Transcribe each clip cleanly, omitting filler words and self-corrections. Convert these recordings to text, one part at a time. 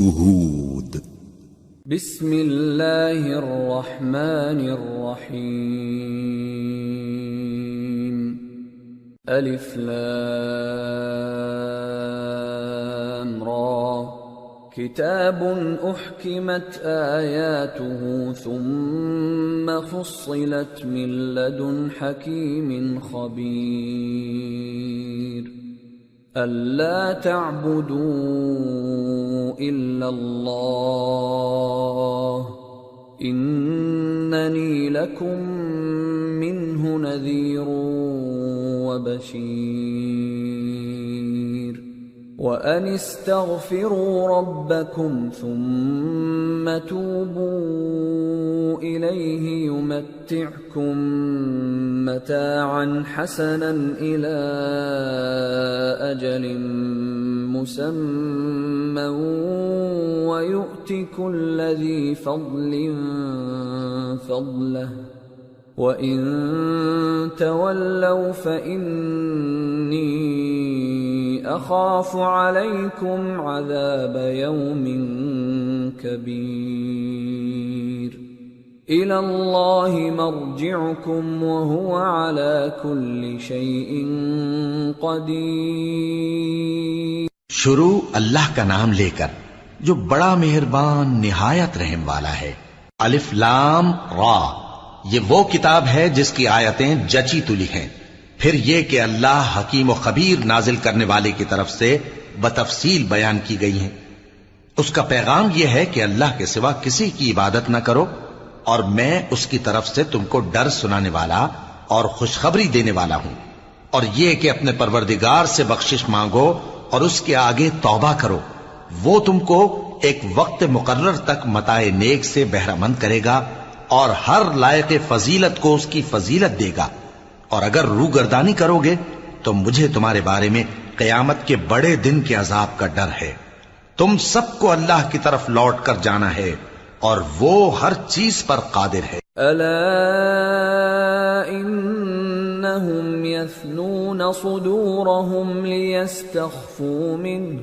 هود. بسم اللہ الرحمن الرحیم. الف لام را کتاب احکمت آیاته ثم فصلت من لدن حکیم خبیر. أَلَّا تَعْبُدُوا إِلَّا اللَّهَ إِنَّنِي لَكُمْ مِنْهُ نَذِيرٌ وَبَشِيرٌ. وَأَنِ اسْتَغْفِرُوا رَبَّكُمْ ثُمَّ تُوبُوا إِلَيْهِ يُمَتِّعْكُمْ مَتَاعًا حَسَنًا إِلَى أَجَلٍ مُّسَمًّى وَيُؤْتِ كُلَّ ذِي فَضْلٍ فَضْلَهُ وَإِن تَوَلَّوْا فَإِنِّي أَخَافُ عَلَيْكُمْ عَذَابَ يَوْمٍ كَبِيرٍ. إِلَى اللَّهِ مَرْجِعُكُمْ وَهُوَ عَلَى كُلِّ شَيْءٍ قَدِيرٌ. شروع اللہ کا نام لے کر جو بڑا مہربان نہایت رحم والا ہے. الف لام را، یہ وہ کتاب ہے جس کی آیتیں جچی تلی ہیں. پھر یہ کہ اللہ حکیم و خبیر نازل کرنے والے کی طرف سے بتفصیل بیان کی گئی ہیں. اس کا پیغام یہ ہے کہ اللہ کے سوا کسی کی عبادت نہ کرو، اور میں اس کی طرف سے تم کو ڈر سنانے والا اور خوشخبری دینے والا ہوں. اور یہ کہ اپنے پروردگار سے بخشش مانگو اور اس کے آگے توبہ کرو، وہ تم کو ایک وقت مقرر تک متاع نیک سے بہرہ مند کرے گا اور ہر لائق فضیلت کو اس کی فضیلت دے گا. اور اگر روگردانی کرو گے تو مجھے تمہارے بارے میں قیامت کے بڑے دن کے عذاب کا ڈر ہے. تم سب کو اللہ کی طرف لوٹ کر جانا ہے اور وہ ہر چیز پر قادر ہے. الا انہم یثنون صدورہم لیستخفوا منہ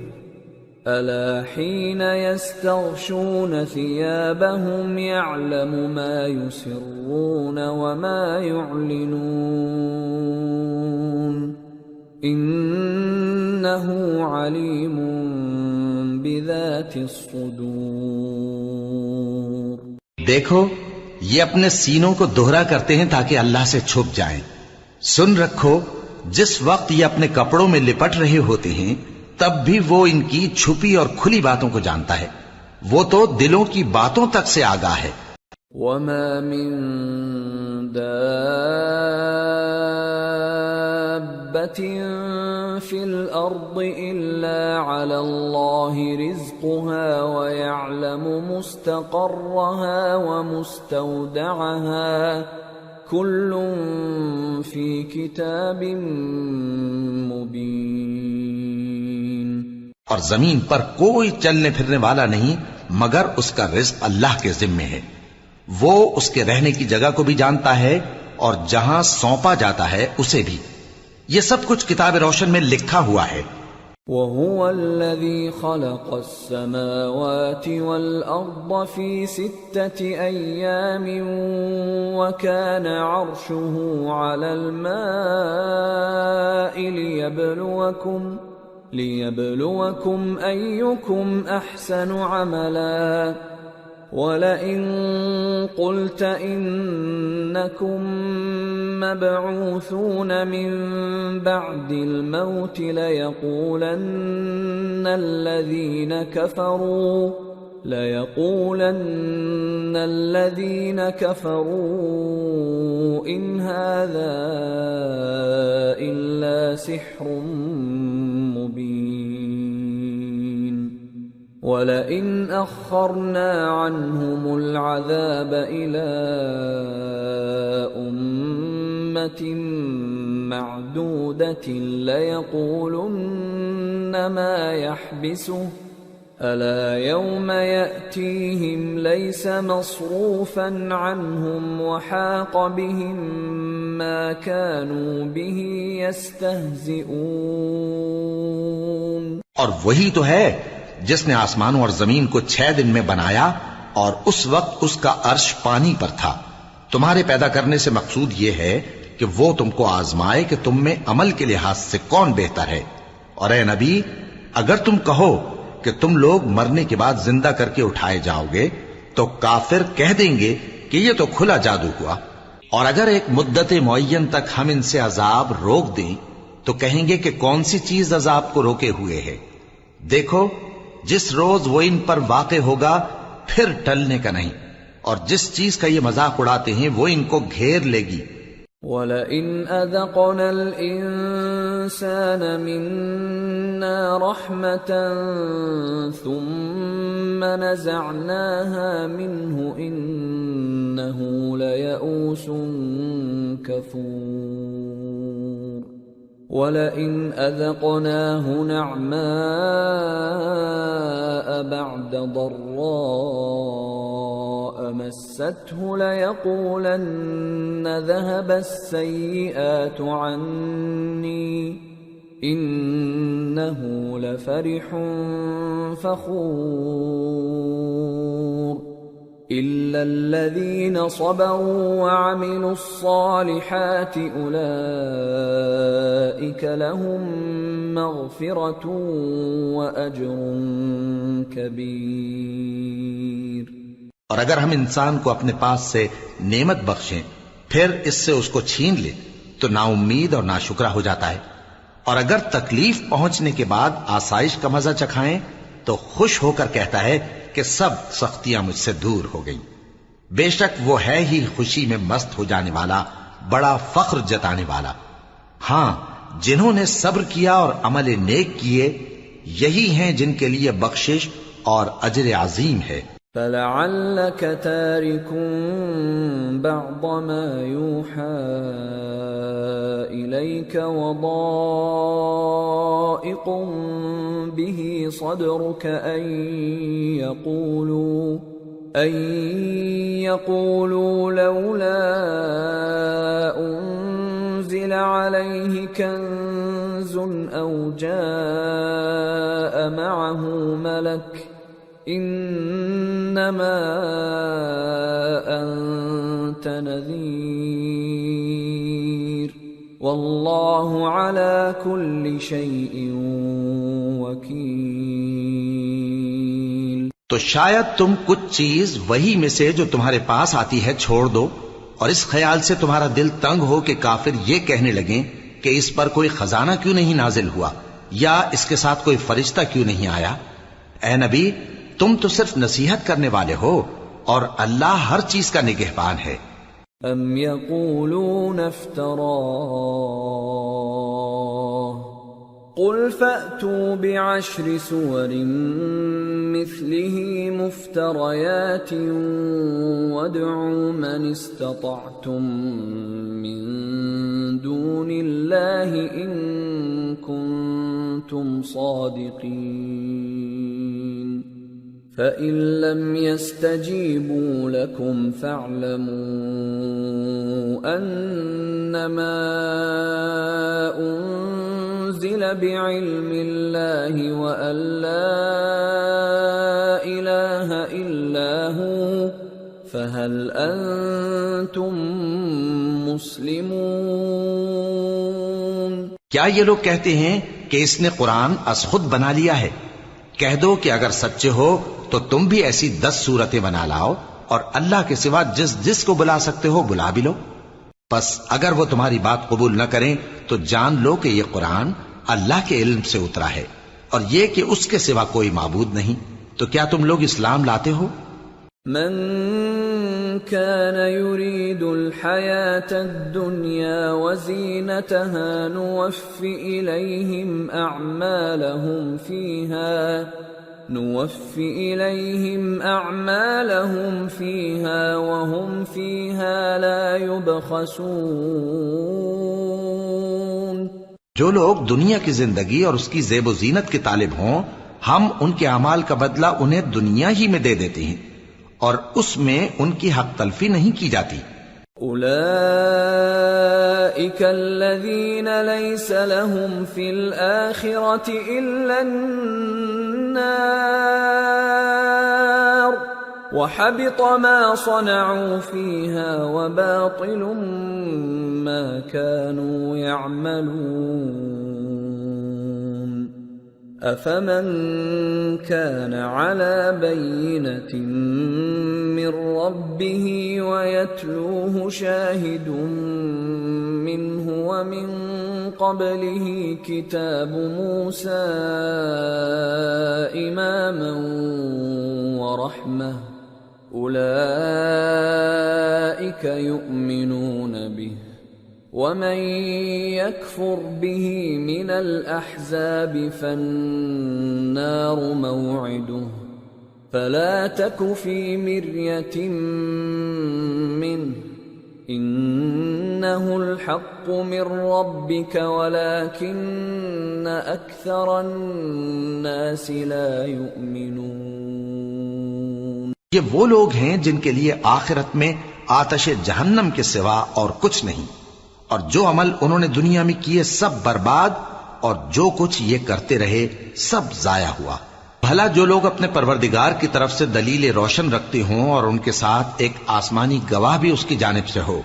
الا حین یستغشون ثیابہم یعلم ما یسرون وما یعلنون انہ علیم بذات الصدور. دیکھو یہ اپنے سینوں کو دوہرا کرتے ہیں تاکہ اللہ سے چھپ جائیں. سن رکھو جس وقت یہ اپنے کپڑوں میں لپٹ رہے ہوتے ہیں تب بھی وہ ان کی چھپی اور کھلی باتوں کو جانتا ہے. وہ تو دلوں کی باتوں تک سے آگاہ ہے. وما من دابة في الأرض إلا على الله رزقها ويعلم مستقرها ومستودعها كل في كتاب مبين. اور زمین پر کوئی چلنے پھرنے والا نہیں مگر اس کا رزق اللہ کے ذمے ہے. وہ اس کے رہنے کی جگہ کو بھی جانتا ہے اور جہاں سونپا جاتا ہے اسے بھی. یہ سب کچھ کتاب روشن میں لکھا ہوا ہے. وَهُوَ الَّذِي خَلَقَ السَّمَاوَاتِ وَالْأَرْضَ فِي 6 أَيَّامٍ وَكَانَ عَرْشُهُ عَلَى الْمَاءِ لِيَبْلُوَكُمْ أَيُّكُمْ أَحْسَنُ عَمَلًا. وَلَئِن قُلْتَ إِنَّكُمْ مَبْعُوثُونَ مِنْ بَعْدِ الْمَوْتِ لَيَقُولَنَّ الَّذِينَ كَفَرُوا إِنْ هَذَا إِلَّا سِحْرٌ مُبِينٌ. وَلَئِنْ أَخَّرْنَا عَنْهُمُ الْعَذَابَ إِلَىٰ أُمَّةٍ مَّعْدُودَةٍ لَيَقُولُنَّ مَا يَحْبِسُهُ أَلَا يَوْمَ يَأْتِيهِمْ لَيْسَ مَصْرُوفًا عَنْهُمْ وَحَاقَ بِهِمْ مَا كَانُوا بِهِ يَسْتَهْزِئُونَ. اور وہی تو ہے جس نے آسمانوں اور زمین کو 6 دن میں بنایا اور اس وقت اس کا عرش پانی پر تھا۔ تمہارے پیدا کرنے سے مقصود یہ ہے کہ وہ تم کو آزمائے کہ تم میں عمل کے لحاظ سے کون بہتر ہے۔ اور اے نبی، اگر تم کہو کہ تم لوگ مرنے کے بعد زندہ کر کے اٹھائے جاؤ گے تو کافر کہہ دیں گے کہ یہ تو کھلا جادو ہوا۔ اور اگر ایک مدت معین تک ہم ان سے عذاب روک دیں تو کہیں گے کہ کون سی چیز عذاب کو روکے ہوئے ہے؟ دیکھو، جس روز وہ ان پر واقع ہوگا پھر ٹلنے کا نہیں، اور جس چیز کا یہ مذاق اڑاتے ہیں وہ ان کو گھیر لے گی۔ وَلَئِنْ أَذَقْنَا الْإِنسَانَ مِنَّا رَحْمَةً ثُمَّ نَزَعْنَاهَا مِنْهُ إِنَّهُ لَيَئُوسٌ كَفُورٌ وَلَئِنْ أَذَقْنَاهُ نَعْمَاءَ بَعْدَ ضَرَّاءَ مَسَّتْهُ لَيَقُولَنَّ ذَهَبَ السَّيِّئَاتُ عَنِّي إِنَّهُ لَفَرِحٌ فَخُورٌ إِلَّا الَّذِينَ صَبَرُوا وَعَمِلُوا الصَّالِحَاتِ أُولَئِكَ لَهُم مَّغْفِرَةٌ وَأَجْرٌ كَبِيرٌ۔ اور اگر ہم انسان کو اپنے پاس سے نعمت بخشیں پھر اس سے اس کو چھین لیں تو نا امید اور ناشکرا ہو جاتا ہے، اور اگر تکلیف پہنچنے کے بعد آسائش کا مزہ چکھائیں تو خوش ہو کر کہتا ہے کہ سب سختیاں مجھ سے دور ہو گئیں۔ بے شک وہ ہے ہی خوشی میں مست ہو جانے والا، بڑا فخر جتانے والا۔ ہاں، جنہوں نے صبر کیا اور عمل نیک کیے یہی ہیں جن کے لیے بخشش اور اجر عظیم ہے۔ فَلَعَلَّكَ تَارِكٌ بَعْضَ مَا يُوحَى إِلَيْكَ وَضَائِقٌ بِهِ صَدْرُكَ أَن يَقُولُوا لَوْلَا أُنزِلَ عَلَيْهِ كَنزٌ أَوْ جَاءَ مَعَهُ مَلَكٌ انما انت نذیر واللہ علی کل شیء وکیل۔ تو شاید تم کچھ چیز وہی میں سے جو تمہارے پاس آتی ہے چھوڑ دو، اور اس خیال سے تمہارا دل تنگ ہو کہ کافر یہ کہنے لگیں کہ اس پر کوئی خزانہ کیوں نہیں نازل ہوا، یا اس کے ساتھ کوئی فرشتہ کیوں نہیں آیا۔ اے نبی، تم تو صرف نصیحت کرنے والے ہو اور اللہ ہر چیز کا نگہبان ہے۔ ام یقولون افتراہ قل فأتوا بعشر سور مثله مفتریات وادعوا من استطعتم من دون اللہ ان کنتم صادقین فَإِن لَّمْ يَسْتَجِيبُوا لَكُمْ فَاعْلَمُوا أَنَّمَا أُنزِلَ بِعِلْمِ اللَّهِ وَأَن لَّا إِلَٰهَ إِلَّا هُوَ فَهَلْ أَنتُم مُّسْلِمُونَ۔ کیا یہ لوگ کہتے ہیں کہ اس نے قرآن از خود بنا لیا ہے؟ کہہ دو کہ اگر سچے ہو تو تم بھی ایسی 10 صورتیں بنا لاؤ اور اللہ کے سوا جس جس کو بلا سکتے ہو بلا بھی لو۔ پس اگر وہ تمہاری بات قبول نہ کریں تو جان لو کہ یہ قرآن اللہ کے علم سے اترا ہے، اور یہ کہ اس کے سوا کوئی معبود نہیں۔ تو کیا تم لوگ اسلام لاتے ہو؟ من كان يريد الحياة الدنيا وزينتها نوفِ إليهم أعمالهم فيها وهم فيها لا يبخسون۔ جو لوگ دنیا کی زندگی اور اس کی زیب و زینت کے طالب ہوں، ہم ان کے اعمال کا بدلہ انہیں دنیا ہی میں دے دیتے ہیں، اور اس میں ان کی حق تلفی نہیں کی جاتی۔ أولئك أولئك الذين ليس لهم في الآخرة إلا النار وحبط ما صنعوا فيها وباطل ما كانوا يعملون أفمن كان على بينة من ربه ويتلوه شاهد منه ومن قبله كتاب موسى إماما ورحمة أولئك يؤمنون به ومن يكفر به من الأحزاب فالنار موعده فلا تك في مرية منه إنه الحق من ربك ولكن أكثر الناس لا يؤمنون. یہ وہ لوگ ہیں جن کے لیے آخرت میں آتش جہنم کے سوا اور کچھ نہیں، اور جو عمل انہوں نے دنیا میں کیے سب برباد، اور جو کچھ یہ کرتے رہے سب ضائع ہوا. بھلا جو لوگ اپنے پروردگار کی طرف سے دلیل روشن رکھتے ہوں اور ان کے ساتھ ایک آسمانی گواہ بھی اس کی جانب سے ہو،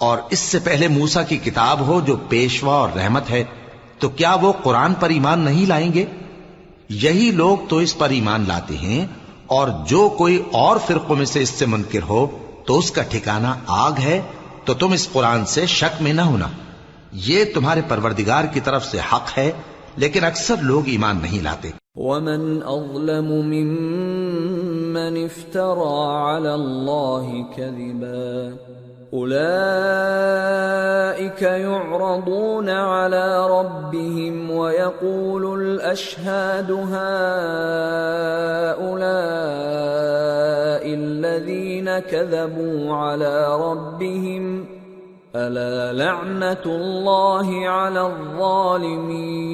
اور اس سے پہلے موسیٰ کی کتاب ہو جو پیشوا اور رحمت ہے، تو کیا وہ قرآن پر ایمان نہیں لائیں گے؟ یہی لوگ تو اس پر ایمان لاتے ہیں، اور جو کوئی اور فرقوں میں سے اس سے منکر ہو تو اس کا ٹھکانہ آگ ہے. تو تم اس قرآن سے شک میں نہ ہونا، یہ تمہارے پروردگار کی طرف سے حق ہے، لیکن اکثر لوگ ایمان نہیں لاتے. ومن أظلم ممن افترى على الله كذبا أولئك يعرضون على ربهم ويقول الأشهاد هؤلاء الذين كذبوا على ربهم ألا لعنة الله على الظالمين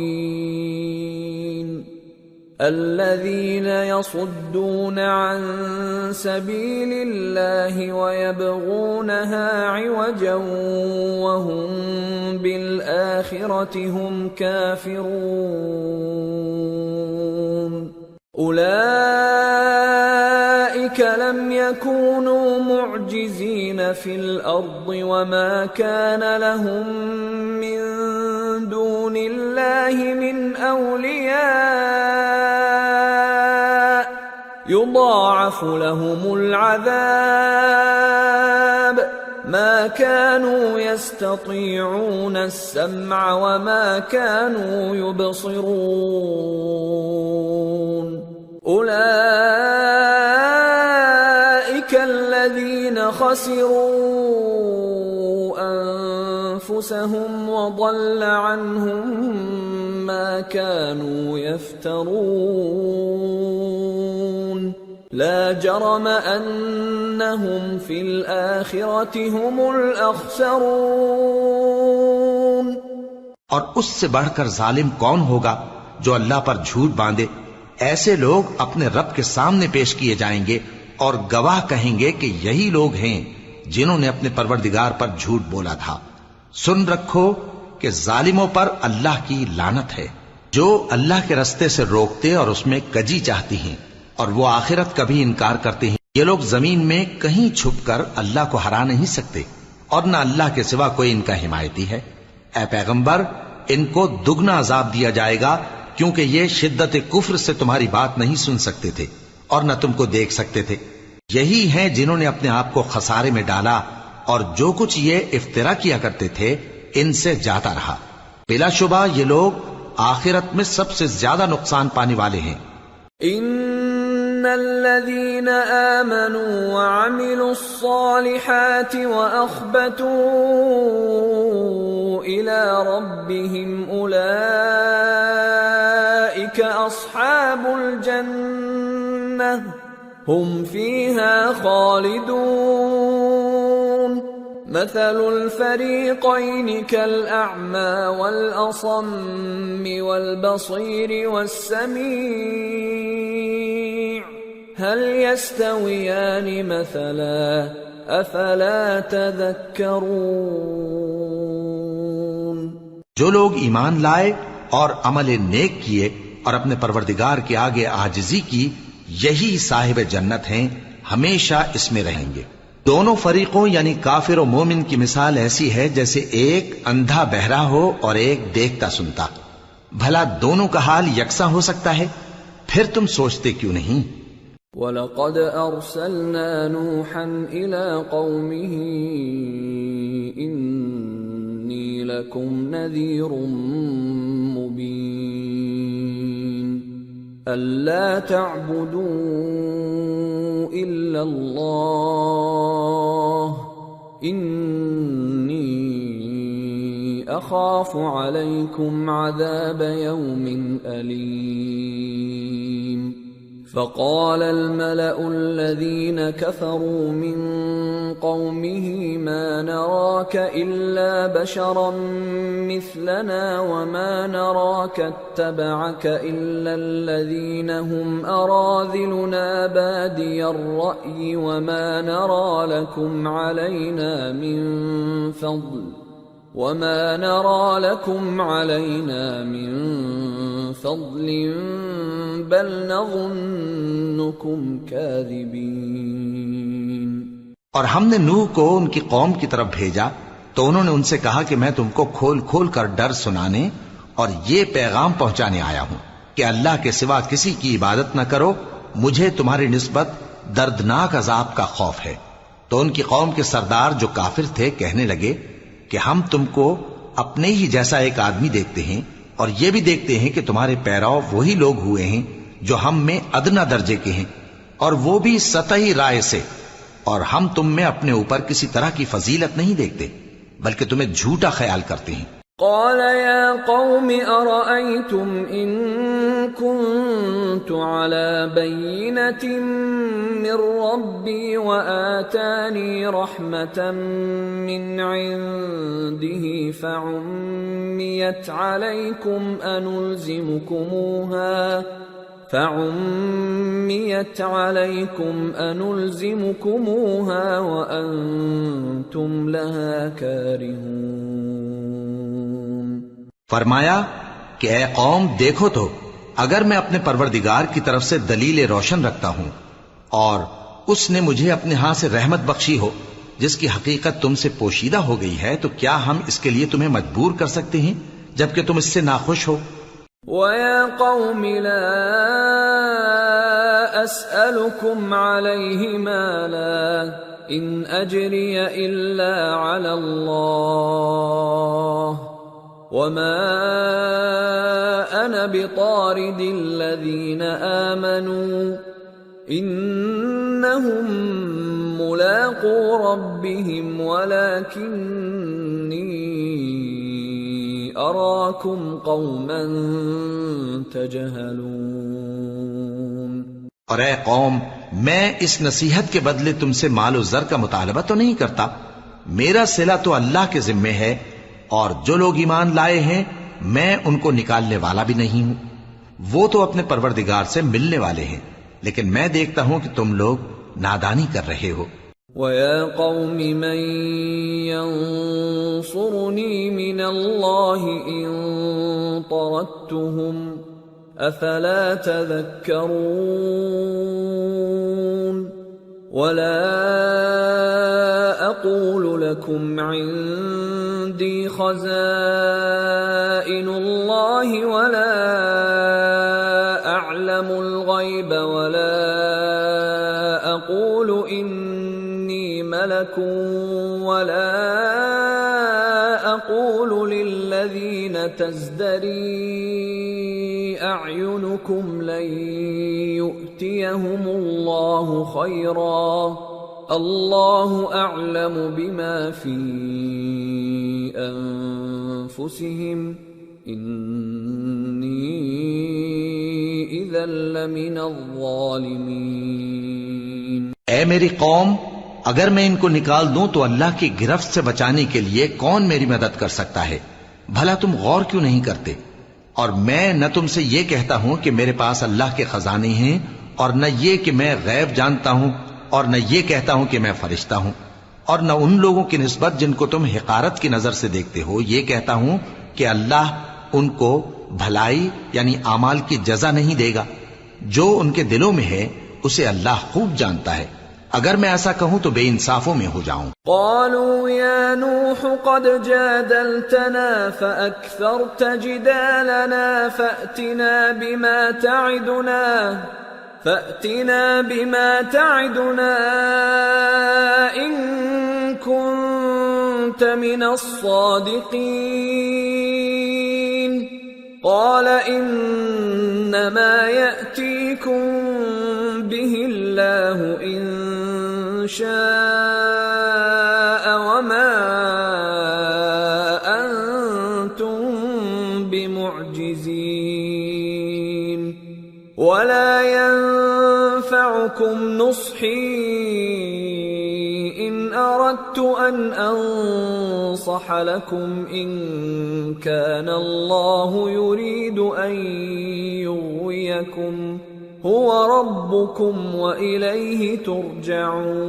الذين يصدون عن سبيل الله ويبغونها عوجا وهم بالآخرة هم كافرون أولئك لم يكونوا معجزين في الأرض وما كان لهم من دون الله من أولياء يضاعف لهم العذاب ما كانوا يستطيعون السمع وما كانوا يبصرون أولئك الذين خسروا أنفسهم وضل عنهم ما كانوا يفترون لا جرم أنهم في الآخرة هم الأخسرون. اور اس سے بڑھ کر ظالم کون ہوگا جو اللہ پر جھوٹ باندھے؟ ایسے لوگ اپنے رب کے سامنے پیش کیے جائیں گے اور گواہ کہیں گے کہ یہی لوگ ہیں جنہوں نے اپنے پروردگار پر جھوٹ بولا تھا. سن رکھو کہ ظالموں پر اللہ کی لعنت ہے، جو اللہ کے رستے سے روکتے اور اس میں کجی چاہتی ہیں، اور وہ آخرت کا بھی انکار کرتے ہیں. یہ لوگ زمین میں کہیں چھپ کر اللہ کو ہرا نہیں سکتے، اور نہ اللہ کے سوا کوئی ان کا حمایتی ہے. اے پیغمبر، ان کو دگنا عذاب دیا جائے گا، کیونکہ یہ شدت کفر سے تمہاری بات نہیں سن سکتے تھے اور نہ تم کو دیکھ سکتے تھے. یہی ہیں جنہوں نے اپنے آپ کو خسارے میں ڈالا، اور جو کچھ یہ افترا کیا کرتے تھے ان سے جاتا رہا. بلا شبہ یہ لوگ آخرت میں سب سے زیادہ نقصان پانے والے ہیں. ان الذين آمنوا وعملوا الصالحات واخبتوا الى ربهم اولئك اصحاب الجنة هم فيها خالدون. مثل الفريقين كالأعمى والأصم والبصير والسميع هل يستويان مثلا أفلا تذكرون. جو لوگ ایمان لائے اور عمل نیک کیے اور اپنے پروردگار کے آگے عاجزی کی، یہی صاحب جنت ہیں، ہمیشہ اس میں رہیں گے۔ دونوں فریقوں یعنی کافر و مومن کی مثال ایسی ہے جیسے ایک اندھا بہرا ہو اور ایک دیکھتا سنتا۔ بھلا دونوں کا حال یکساں ہو سکتا ہے؟ پھر تم سوچتے کیوں نہیں؟ وَلَقَدْ أَرْسَلْنَا نُوحًا إِلَىٰ قَوْمِهِ إِنِّي لَكُمْ نَذِيرٌ مُّبِينٌ أَلَّا تَعْبُدُوا إِلَّا اللَّهَ إِنِّي أَخَافُ عَلَيْكُمْ عَذَابَ يَوْمٍ أَلِيمٍ فقال الملأ الذين كفروا من قومه ما نراك إلا بشرا مثلنا وما نراك اتبعك إلا الذين هم أراذلنا بادي الرأي وما نرى لكم علينا من فضل بل نظنكم كاذبين۔ اور ہم نے نوح کو ان کی قوم کی طرف بھیجا تو انہوں نے ان سے کہا کہ میں تم کو کھول کھول کر ڈر سنانے اور یہ پیغام پہنچانے آیا ہوں کہ اللہ کے سوا کسی کی عبادت نہ کرو، مجھے تمہاری نسبت دردناک عذاب کا خوف ہے۔ تو ان کی قوم کے سردار جو کافر تھے کہنے لگے کہ ہم تم کو اپنے ہی جیسا ایک آدمی دیکھتے ہیں اور یہ بھی دیکھتے ہیں کہ تمہارے پیرو وہی لوگ ہوئے ہیں جو ہم میں ادنا درجے کے ہیں، اور وہ بھی سطحی رائے سے، اور ہم تم میں اپنے اوپر کسی طرح کی فضیلت نہیں دیکھتے بلکہ تمہیں جھوٹا خیال کرتے ہیں۔ قال يا قوم أرأيتم إن كنت على بينة من ربي وآتاني رحمة من عنده فعميت عليكم أنلزمكموها وأنتم لها كارهون۔ فرمایا کہ اے قوم دیکھو تو اگر میں اپنے پروردگار کی طرف سے دلیل روشن رکھتا ہوں اور اس نے مجھے اپنے ہاں سے رحمت بخشی ہو جس کی حقیقت تم سے پوشیدہ ہو گئی ہے، تو کیا ہم اس کے لیے تمہیں مجبور کر سکتے ہیں جبکہ تم اس سے ناخوش ہو؟ وَيَا قَوْمِ لَا أَسْأَلُكُمْ عَلَيْهِ مَالًا إِنْ أَجْرِيَ إِلَّا عَلَى اللَّهِ وَمَا أَنَا بِطَارِدِ الَّذِينَ آمَنُوا إِنَّهُمْ مُلَاقُو رَبِّهِمْ وَلَكِنِّي أَرَاكُمْ قَوْمًا تَجْهَلُونَ۔ اور اے قوم، میں اس نصیحت کے بدلے تم سے مال و زر کا مطالبہ تو نہیں کرتا، میرا صلہ تو اللہ کے ذمے ہے، اور جو لوگ ایمان لائے ہیں میں ان کو نکالنے والا بھی نہیں ہوں، وہ تو اپنے پروردگار سے ملنے والے ہیں، لیکن میں دیکھتا ہوں کہ تم لوگ نادانی کر رہے ہو۔ وَيَا قَوْمِ مَن يَنصُرُنِي مِنَ اللَّهِ إِن طَرَدتُّهُمْ أَفَلَا تَذَكَّرُونَ وَلَا أَقُولُ لَكُمْ عِندِي خَزَائِنُ اللَّهِ وَلَا أَعْلَمُ الْغَيْبَ وَلَا أَقُولُ إِنِّي مَلَكٌ وَلَا أَقُولُ لِلَّذِينَ تَزْدَرِي أَعْيُنُكُمْ لَن يُؤْتِيَهُمُ اللَّهُ خَيْرًا اللَّهُ أَعْلَمُ بِمَا فِي أَنفُسِهِمْ إِنِّي إِذًا لَّمِنَ الظَّالِمِينَ۔ اے میری قوم، اگر میں ان کو نکال دوں تو اللہ کی گرفت سے بچانے کے لیے کون میری مدد کر سکتا ہے؟ بھلا تم غور کیوں نہیں کرتے؟ اور میں نہ تم سے یہ کہتا ہوں کہ میرے پاس اللہ کے خزانے ہیں، اور نہ یہ کہ میں غیب جانتا ہوں، اور نہ یہ کہتا ہوں کہ میں فرشتہ ہوں، اور نہ ان لوگوں کی نسبت جن کو تم حقارت کی نظر سے دیکھتے ہو یہ کہتا ہوں کہ اللہ ان کو بھلائی یعنی اعمال کی جزا نہیں دے گا؟ جو ان کے دلوں میں ہے اسے اللہ خوب جانتا ہے. اگر میں ایسا کہوں تو بے انصافوں میں ہو جاؤں. قالوا يا نوح قد جادلتنا فأكثرت جدالنا فأتنا بما تعدنا إن كنت من الصادقين. قال إنما يأتيكم به الله إن شاء وما أنتم بمعجزين ولا ينفعكم نصحي إن أردت أن أنصح لكم إن كان الله يريد أن يغويكم هو ربكم وإليه ترجعون.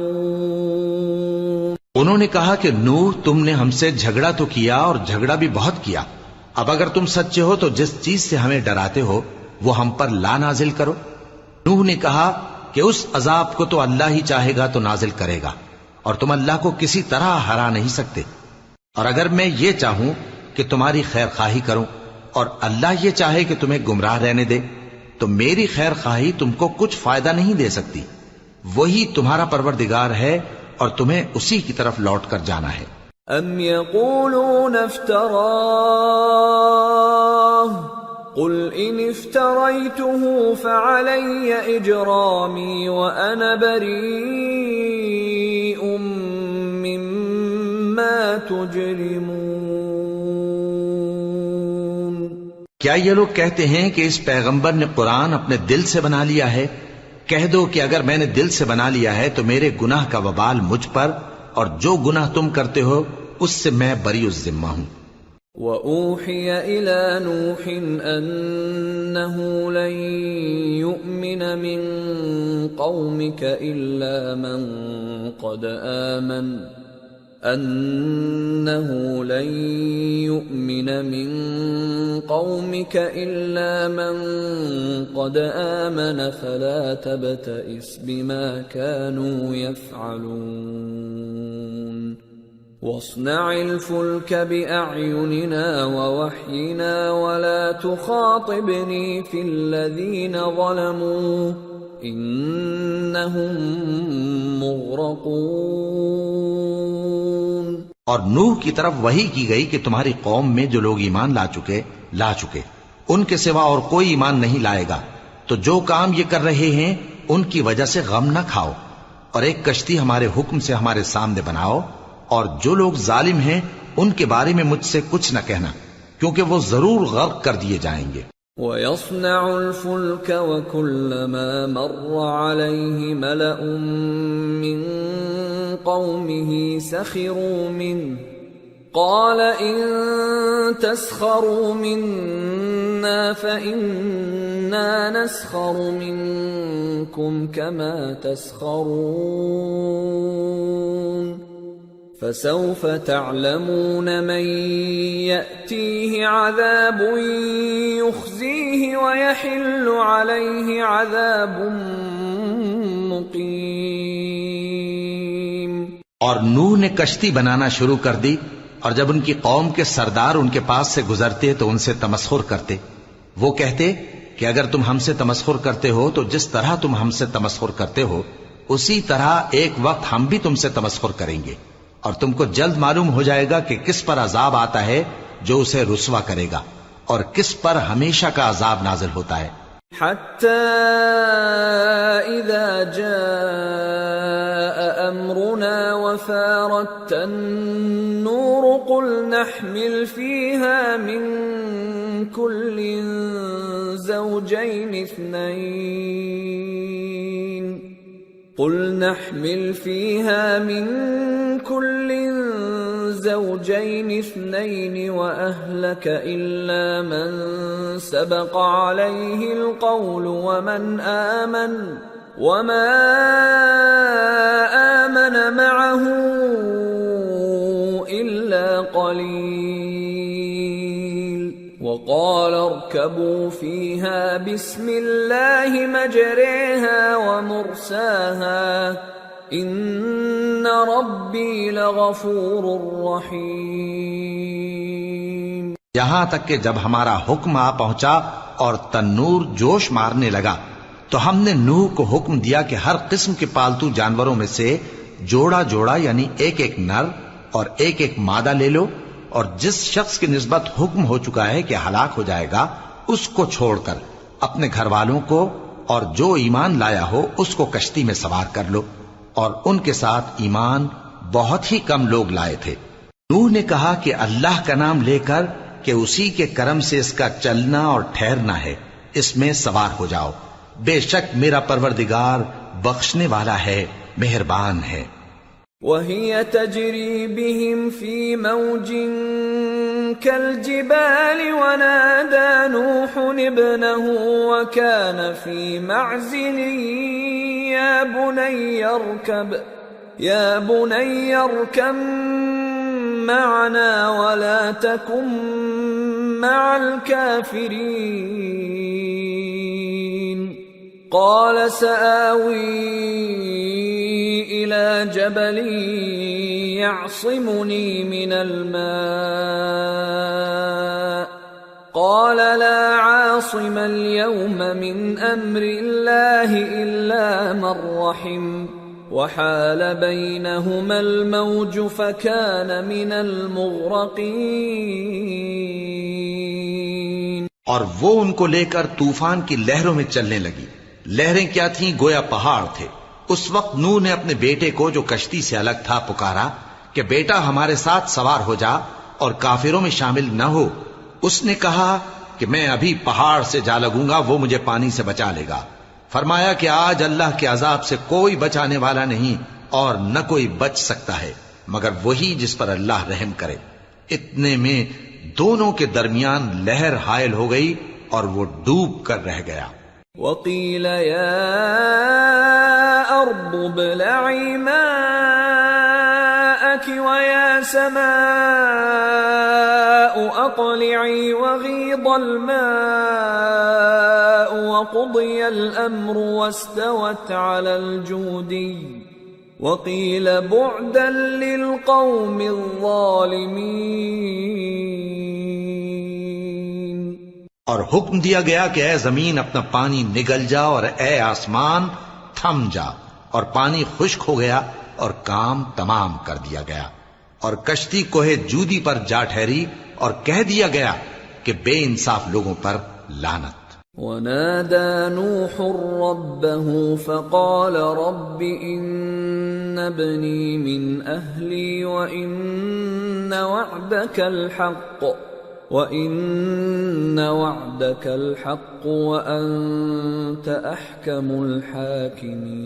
انہوں نے کہا کہ نوح تم نے ہم سے جھگڑا تو کیا اور جھگڑا بھی بہت کیا. اب اگر تم سچے ہو تو جس چیز سے ہمیں ڈراتے ہو وہ ہم پر لا نازل کرو. نوح نے کہا کہ اس عذاب کو تو اللہ ہی چاہے گا تو نازل کرے گا اور تم اللہ کو کسی طرح ہرا نہیں سکتے. اور اگر میں یہ چاہوں کہ تمہاری خیر خواہی کروں اور اللہ یہ چاہے کہ تمہیں گمراہ رہنے دے تو میری خیر خواہی تم کو کچھ فائدہ نہیں دے سکتی. وہی تمہارا پروردگار ہے اور تمہیں اسی کی طرف لوٹ کر جانا ہے. ام یقولون افتراہ قل ان افتریته فعلی اجرامی وانا بریء مما تجرمون. کیا یہ لوگ کہتے ہیں کہ اس پیغمبر نے قرآن اپنے دل سے بنا لیا ہے؟ کہہ دو کہ اگر میں نے دل سے بنا لیا ہے تو میرے گناہ کا وبال مجھ پر اور جو گناہ تم کرتے ہو اس سے میں بری الذمہ ہوں. وَأُوحِيَ إِلَى نُوحٍ أَنَّهُ لَن يُؤْمِنَ مِن قَوْمِكَ إِلَّا مَن قَدْ آمَنَ فَلَا تَبْتَئِسْ بِمَا كَانُوا يَفْعَلُونَ. وَاصْنَعِ الْفُلْكَ بِأَعْيُنِنَا وَوَحْيِنَا وَلَا تُخَاطِبْنِي فِي الَّذِينَ ظَلَمُوا إِنَّهُمْ مُغْرَقُونَ. اور نوح کی طرف وحی کی گئی کہ تمہاری قوم میں جو لوگ ایمان لا چکے ان کے سوا اور کوئی ایمان نہیں لائے گا. تو جو کام یہ کر رہے ہیں ان کی وجہ سے غم نہ کھاؤ اور ایک کشتی ہمارے حکم سے ہمارے سامنے بناؤ اور جو لوگ ظالم ہیں ان کے بارے میں مجھ سے کچھ نہ کہنا کیونکہ وہ ضرور غرق کر دیے جائیں گے. وَيَصْنَعُ الْفُلْكَ وَكُلَّمَا مَرَّ عَلَيْهِ مَلَأٌ مِّن قَوْمِهِ سَخِرُوا مِنْهُ قَالَ إِن تَسْخَرُوا مِنَّا فَإِنَّا نَسْخَرُ مِنكُمْ كَمَا تَسْخَرُونَ. فسوف تعلمون من يأتيه عذاب يخزيه ويحل عليه عذاب مقيم. اور نوح نے کشتی بنانا شروع کر دی اور جب ان کی قوم کے سردار ان کے پاس سے گزرتے تو ان سے تمسخر کرتے. وہ کہتے کہ اگر تم ہم سے تمسخر کرتے ہو تو جس طرح تم ہم سے تمسخر کرتے ہو اسی طرح ایک وقت ہم بھی تم سے تمسخر کریں گے اور تم کو جلد معلوم ہو جائے گا کہ کس پر عذاب آتا ہے جو اسے رسوا کرے گا اور کس پر ہمیشہ کا عذاب نازل ہوتا ہے. حتى إذا جاء أمرنا وفارت النور قل نحمل فيها من كل زوجين اثنين وأهلك إلا من سبق عليه القول ومن آمن وما آمن معه إلا قليل. وقال اركبوا فيها بسم الله مجريها ومرساها ان ربی لغفور رحیم. یہاں تک کہ جب ہمارا حکم آ پہنچا اور تنور جوش مارنے لگا تو ہم نے نوح کو حکم دیا کہ ہر قسم کے پالتو جانوروں میں سے جوڑا جوڑا یعنی ایک ایک نر اور ایک ایک مادہ لے لو، اور جس شخص کی نسبت حکم ہو چکا ہے کہ ہلاک ہو جائے گا اس کو چھوڑ کر اپنے گھر والوں کو اور جو ایمان لایا ہو اس کو کشتی میں سوار کر لو. اور ان کے ساتھ ایمان بہت ہی کم لوگ لائے تھے. نوح نے کہا کہ اللہ کا نام لے کر کہ اسی کے کرم سے اس کا چلنا اور ٹھہرنا ہے، اس میں سوار ہو جاؤ. بے شک میرا پروردگار بخشنے والا ہے، مہربان ہے. وَهِيَ تَجْرِي بِهِمْ فِي مَوْجٍ كَالْجِبَالِ وَنَادَى نُوحٌ ابْنَهُ وَكَانَ فِي مَعْزِلٍ يَا بُنَيَّ ارْكَبْ مَعَنَا وَلَا تَكُنْ مَعَ الْكَافِرِينَ. قال سآوي إلى جبل يعصمني من الماء قال لا عاصم اليوم من أمر الله إلا من رحم وحال بينهما الموج فكان من المغرقين. اور وہ ان کو لے کر طوفان کی لہروں میں چلنے لگی. لہریں کیا تھیں؟ گویا پہاڑ تھے. اس وقت نوح نے اپنے بیٹے کو جو کشتی سے الگ تھا پکارا کہ بیٹا ہمارے ساتھ سوار ہو جا اور کافروں میں شامل نہ ہو. اس نے کہا کہ میں ابھی پہاڑ سے جا لگوں گا، وہ مجھے پانی سے بچا لے گا. فرمایا کہ آج اللہ کے عذاب سے کوئی بچانے والا نہیں اور نہ کوئی بچ سکتا ہے مگر وہی جس پر اللہ رحم کرے. اتنے میں دونوں کے درمیان لہر حائل ہو گئی اور وہ ڈوب کر رہ گیا. وَقِيلَ يَا أَرْضُ ابْلَعِي مَاءَكِ وَيَا سَمَاءُ أَقْلِعِي وَغِيضَ الْمَاءُ وَقُضِيَ الْأَمْرُ وَاسْتَوَتْ عَلَى الْجُودِيِّ وَقِيلَ بُعْدًا لِلْقَوْمِ الظَّالِمِينَ. اور حکم دیا گیا کہ اے زمین اپنا پانی نگل جا اور اے آسمان تھم جا، اور پانی خشک ہو گیا اور کام تمام کر دیا گیا. اور کشتی کوہ جودی پر جا ٹھہری اور کہہ دیا گیا کہ بے انصاف لوگوں پر لعنت. وَنَادَى نُوحٌ رَبَّهُ فَقَالَ رَبِّ إِنَّ ابْنِي مِنْ أَهْلِي وَإِنَّ وَعْدَكَ الْحَقُّ وَأَنْتَ أَحْكَمُ الْحَاكِمِينَ.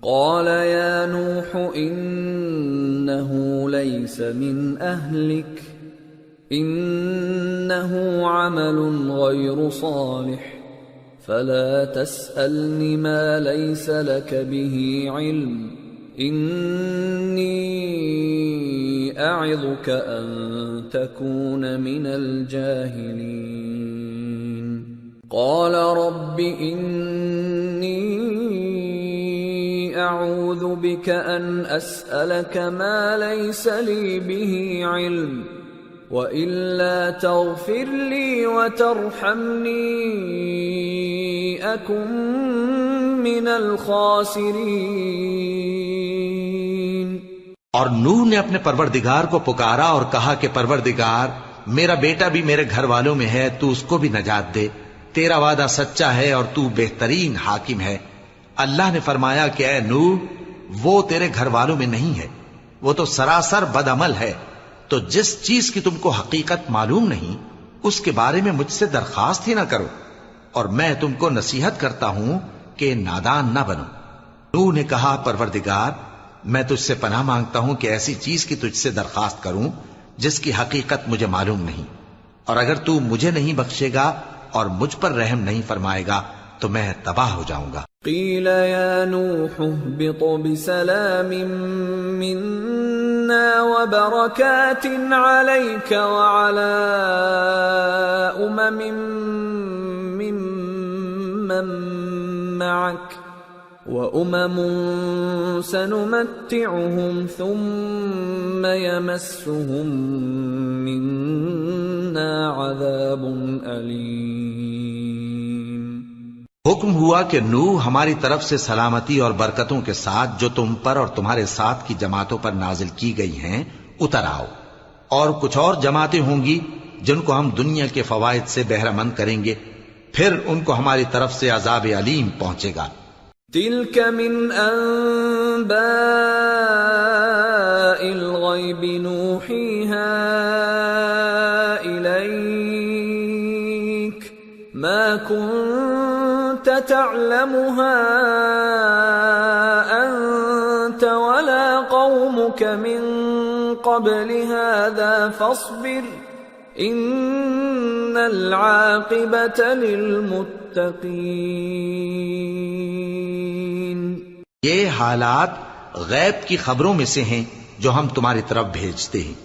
قَالَ يَا نُوحُ إِنَّهُ لَيْسَ مِنْ أَهْلِكَ إِنَّهُ عَمَلٌ غَيْرُ صَالِحٍ فَلَا تَسْأَلْنِ مَا لَيْسَ لَكَ بِهِ عِلْمٌ إِنِّي أَعِظُكَ أَن تَكُونَ مِنَ الْجَاهِلِينَ. قَالَ رَبِّ إِنِّي أَعُوذُ بِكَ أَنْ أَسْأَلَكَ مَا لَيْسَ لِي بِهِ عِلْمٌ وَإِلَّا تَغْفِرْ لِي وَتَرْحَمْنِي أَكُنْ مِنَ الْخَاسِرِينَ. اور نوح نے اپنے پروردگار کو پکارا اور کہا کہ پروردگار، میرا بیٹا بھی میرے گھر والوں میں ہے، تو اس کو بھی نجات دے. تیرا وعدہ سچا ہے اور تو بہترین حاکم ہے. اللہ نے فرمایا کہ اے نوح، وہ تیرے گھر والوں میں نہیں ہے، وہ تو سراسر بد عمل ہے. تو جس چیز کی تم کو حقیقت معلوم نہیں اس کے بارے میں مجھ سے درخواست ہی نہ کرو، اور میں تم کو نصیحت کرتا ہوں کہ نادان نہ بنو. نوح نے کہا پروردگار، میں تجھ سے پناہ مانگتا ہوں کہ ایسی چیز کی تجھ سے درخواست کروں جس کی حقیقت مجھے معلوم نہیں، اور اگر تو مجھے نہیں بخشے گا اور مجھ پر رحم نہیں فرمائے گا تو میں تباہ ہو جاؤں گا۔ قیل یا نوح اہبط بسلام منا وبرکات علیک وعلی ممن معک وَأُمَمٌ سَنُمَتِّعُهُمْ ثُمَّ يَمَسُّهُم مِّنَّا عَذَابٌ أَلِيمٌ۔ حکم ہوا کہ نوح ہماری طرف سے سلامتی اور برکتوں کے ساتھ جو تم پر اور تمہارے ساتھ کی جماعتوں پر نازل کی گئی ہیں اتر آؤ، اور کچھ اور جماعتیں ہوں گی جن کو ہم دنیا کے فوائد سے بہرہ مند کریں گے، پھر ان کو ہماری طرف سے عذاب علیم پہنچے گا۔ تلك من أنباء الغيب نوحيها إليك ما كنت تعلمها أنت ولا قومك من قبل هذا فاصبر إن العاقبة للمتقين۔ یہ حالات غیب کی خبروں میں سے ہیں جو ہم تمہاری طرف بھیجتے ہیں،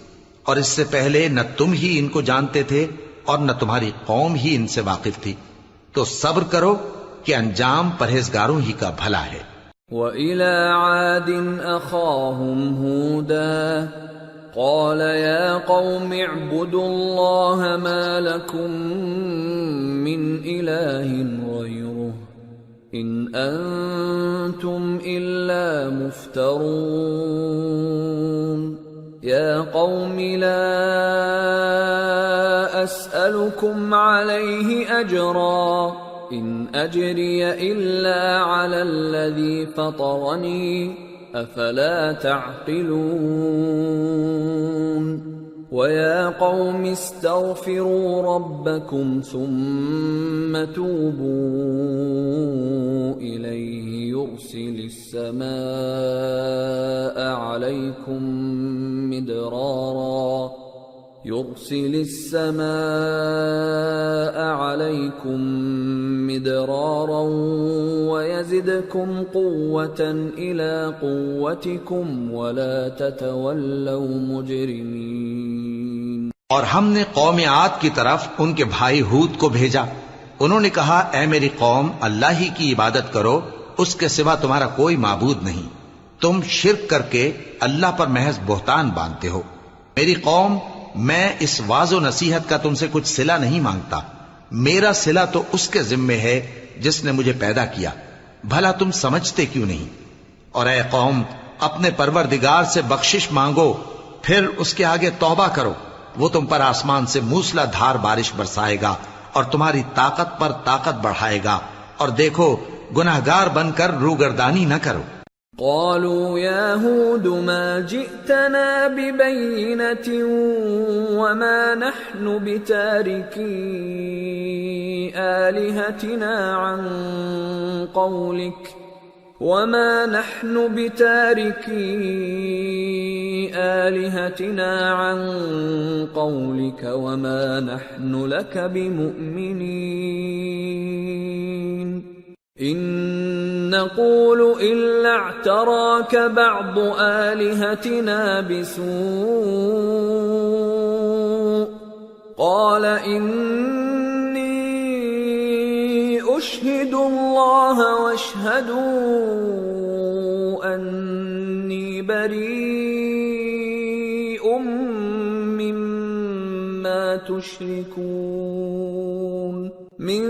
اور اس سے پہلے نہ تم ہی ان کو جانتے تھے اور نہ تمہاری قوم ہی ان سے واقف تھی، تو صبر کرو کہ انجام پرہیزگاروں ہی کا بھلا ہے۔ وَإِلَى عَادٍ أَخَاهُمْ هُودًا قَالَ يَا قَوْمِ اعْبُدُوا اللَّهَ مَا لَكُمْ مِنْ إِلَٰهٍ غَيْرُهُ إِنْ أَنْتُمْ إِلَّا مُفْتَرُونَ يَا قَوْمِ لَا أَسْأَلُكُمْ عَلَيْهِ أَجْرًا إِنْ أَجْرِيَ إِلَّا عَلَى الَّذِي فَطَرَنِي أَفَلَا تَعْقِلُونَ وَيَا قَوْمِ اسْتَغْفِرُوا رَبَّكُمْ ثُمَّ تُوبُوا إِلَيْهِ يُرْسِلِ السَّمَاءَ عَلَيْكُمْ مِدْرَارًا وَيَزِدْكُمْ قُوَّةً إِلَى قُوَّتِكُمْ وَلَا تَتَوَلَّوْا مُجْرِمِينَ۔ اور ہم نے قوم عاد کی طرف ان کے بھائی ہود کو بھیجا، انہوں نے کہا اے میری قوم اللہ ہی کی عبادت کرو، اس کے سوا تمہارا کوئی معبود نہیں، تم شرک کر کے اللہ پر محض بہتان باندھتے ہو۔ میری قوم میں اس واعظ و نصیحت کا تم سے کچھ صلہ نہیں مانگتا، میرا صلہ تو اس کے ذمے ہے جس نے مجھے پیدا کیا، بھلا تم سمجھتے کیوں نہیں؟ اور اے قوم اپنے پروردگار سے بخشش مانگو، پھر اس کے آگے توبہ کرو، وہ تم پر آسمان سے موسلا دھار بارش برسائے گا اور تمہاری طاقت پر طاقت بڑھائے گا، اور دیکھو گناہگار بن کر روگردانی نہ کرو۔ قالوا يا هود ما جئتنا ببينة وما نحن بتاركي آلهتنا عن قولك وما نحن لك بمؤمنين إن نقول إلا اعتراك بعض آلهتنا بسوء قال إني أشهد الله واشهدوا أني بريء مما تشركون من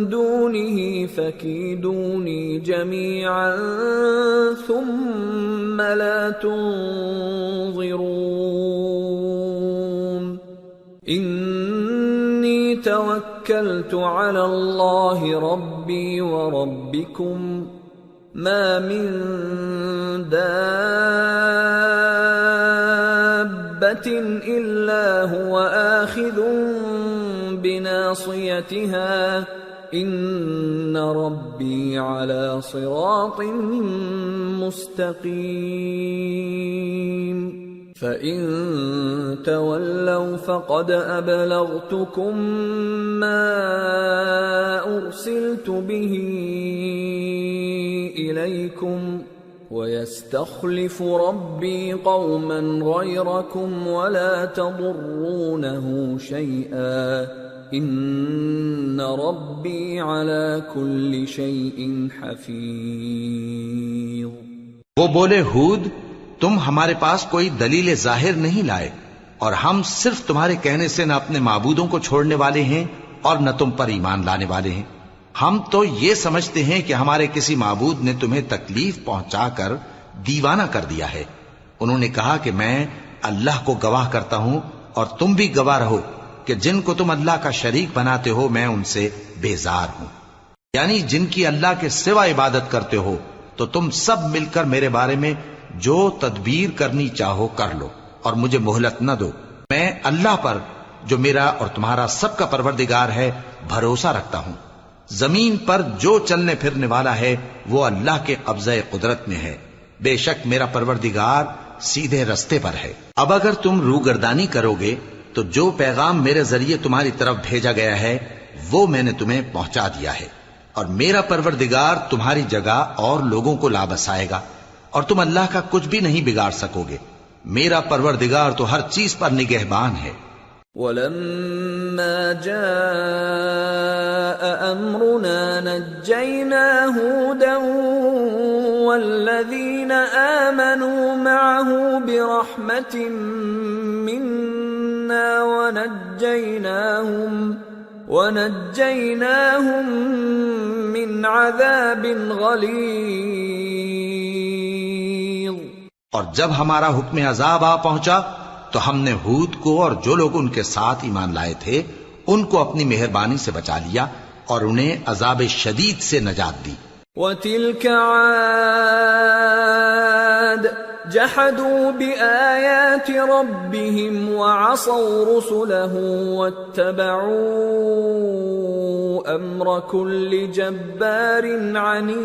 دونه فكيدوني جميعا ثم لا تنظرون إني توكلت على الله ربي وربكم ما من دابة إلا هو آخذ بناصيتها إن ربي على صراط مستقيم فَإِن تَوَلَّوْا فَقَدْ أَبْلَغْتُكُم مَّا أُرْسِلْتُ بِهِ إِلَيْكُمْ وَيَسْتَخْلِفُ رَبِّي قَوْمًا غَيْرَكُمْ وَلَا تَضُرُّونَهُ شَيْئًا إِنَّ رَبِّي عَلَى كُلِّ شَيْءٍ حَفِيظٌ۔ وہ بولے ہود تم ہمارے پاس کوئی دلیل ظاہر نہیں لائے، اور ہم صرف تمہارے کہنے سے نہ اپنے معبودوں کو چھوڑنے والے ہیں اور نہ تم پر ایمان لانے والے ہیں۔ ہم تو یہ سمجھتے ہیں کہ ہمارے کسی معبود نے تمہیں تکلیف پہنچا کر دیوانہ کر دیا ہے۔ انہوں نے کہا کہ میں اللہ کو گواہ کرتا ہوں اور تم بھی گواہ رہو کہ جن کو تم اللہ کا شریک بناتے ہو میں ان سے بیزار ہوں، یعنی جن کی اللہ کے سوا عبادت کرتے ہو، تو تم سب مل کر میرے بارے میں جو تدبیر کرنی چاہو کر لو اور مجھے مہلت نہ دو۔ میں اللہ پر جو میرا اور تمہارا سب کا پروردگار ہے بھروسہ رکھتا ہوں۔ زمین پر جو چلنے پھرنے والا ہے وہ اللہ کے قبضہ قدرت میں ہے، بے شک میرا پروردگار سیدھے رستے پر ہے۔ اب اگر تم روگردانی کرو گے تو جو پیغام میرے ذریعے تمہاری طرف بھیجا گیا ہے وہ میں نے تمہیں پہنچا دیا ہے، اور میرا پروردگار تمہاری جگہ اور لوگوں کو لا بسائے گا، اور تم اللہ کا کچھ بھی نہیں بگاڑ سکو گے۔ میرا پروردگار تو ہر چیز پر نگہبان ہے۔ وَلَمَّا جَاءَ أَمْرُنَا نَجَّيْنَا هُودًا وَالَّذِينَ آمَنُوا مَعَهُ بِرَحْمَةٍ مِنَّا وَنَجَّيْنَاهُمْ مِنْ عَذَابٍ غَلِيظٍ۔ اور جب ہمارا حکم عذاب آ پہنچا تو ہم نے ہود کو اور جو لوگ ان کے ساتھ ایمان لائے تھے ان کو اپنی مہربانی سے بچا لیا اور انہیں عذاب شدید سے نجات دی۔ وَتِلْكَ عَادٌ جَحَدُوا بِآيَاتِ رَبِّهِمْ وَعَصَوْا رُسُلَهُ وَاتَّبَعُوا أَمْرَ كُلِّ جَبَّارٍ عَنِيدٍ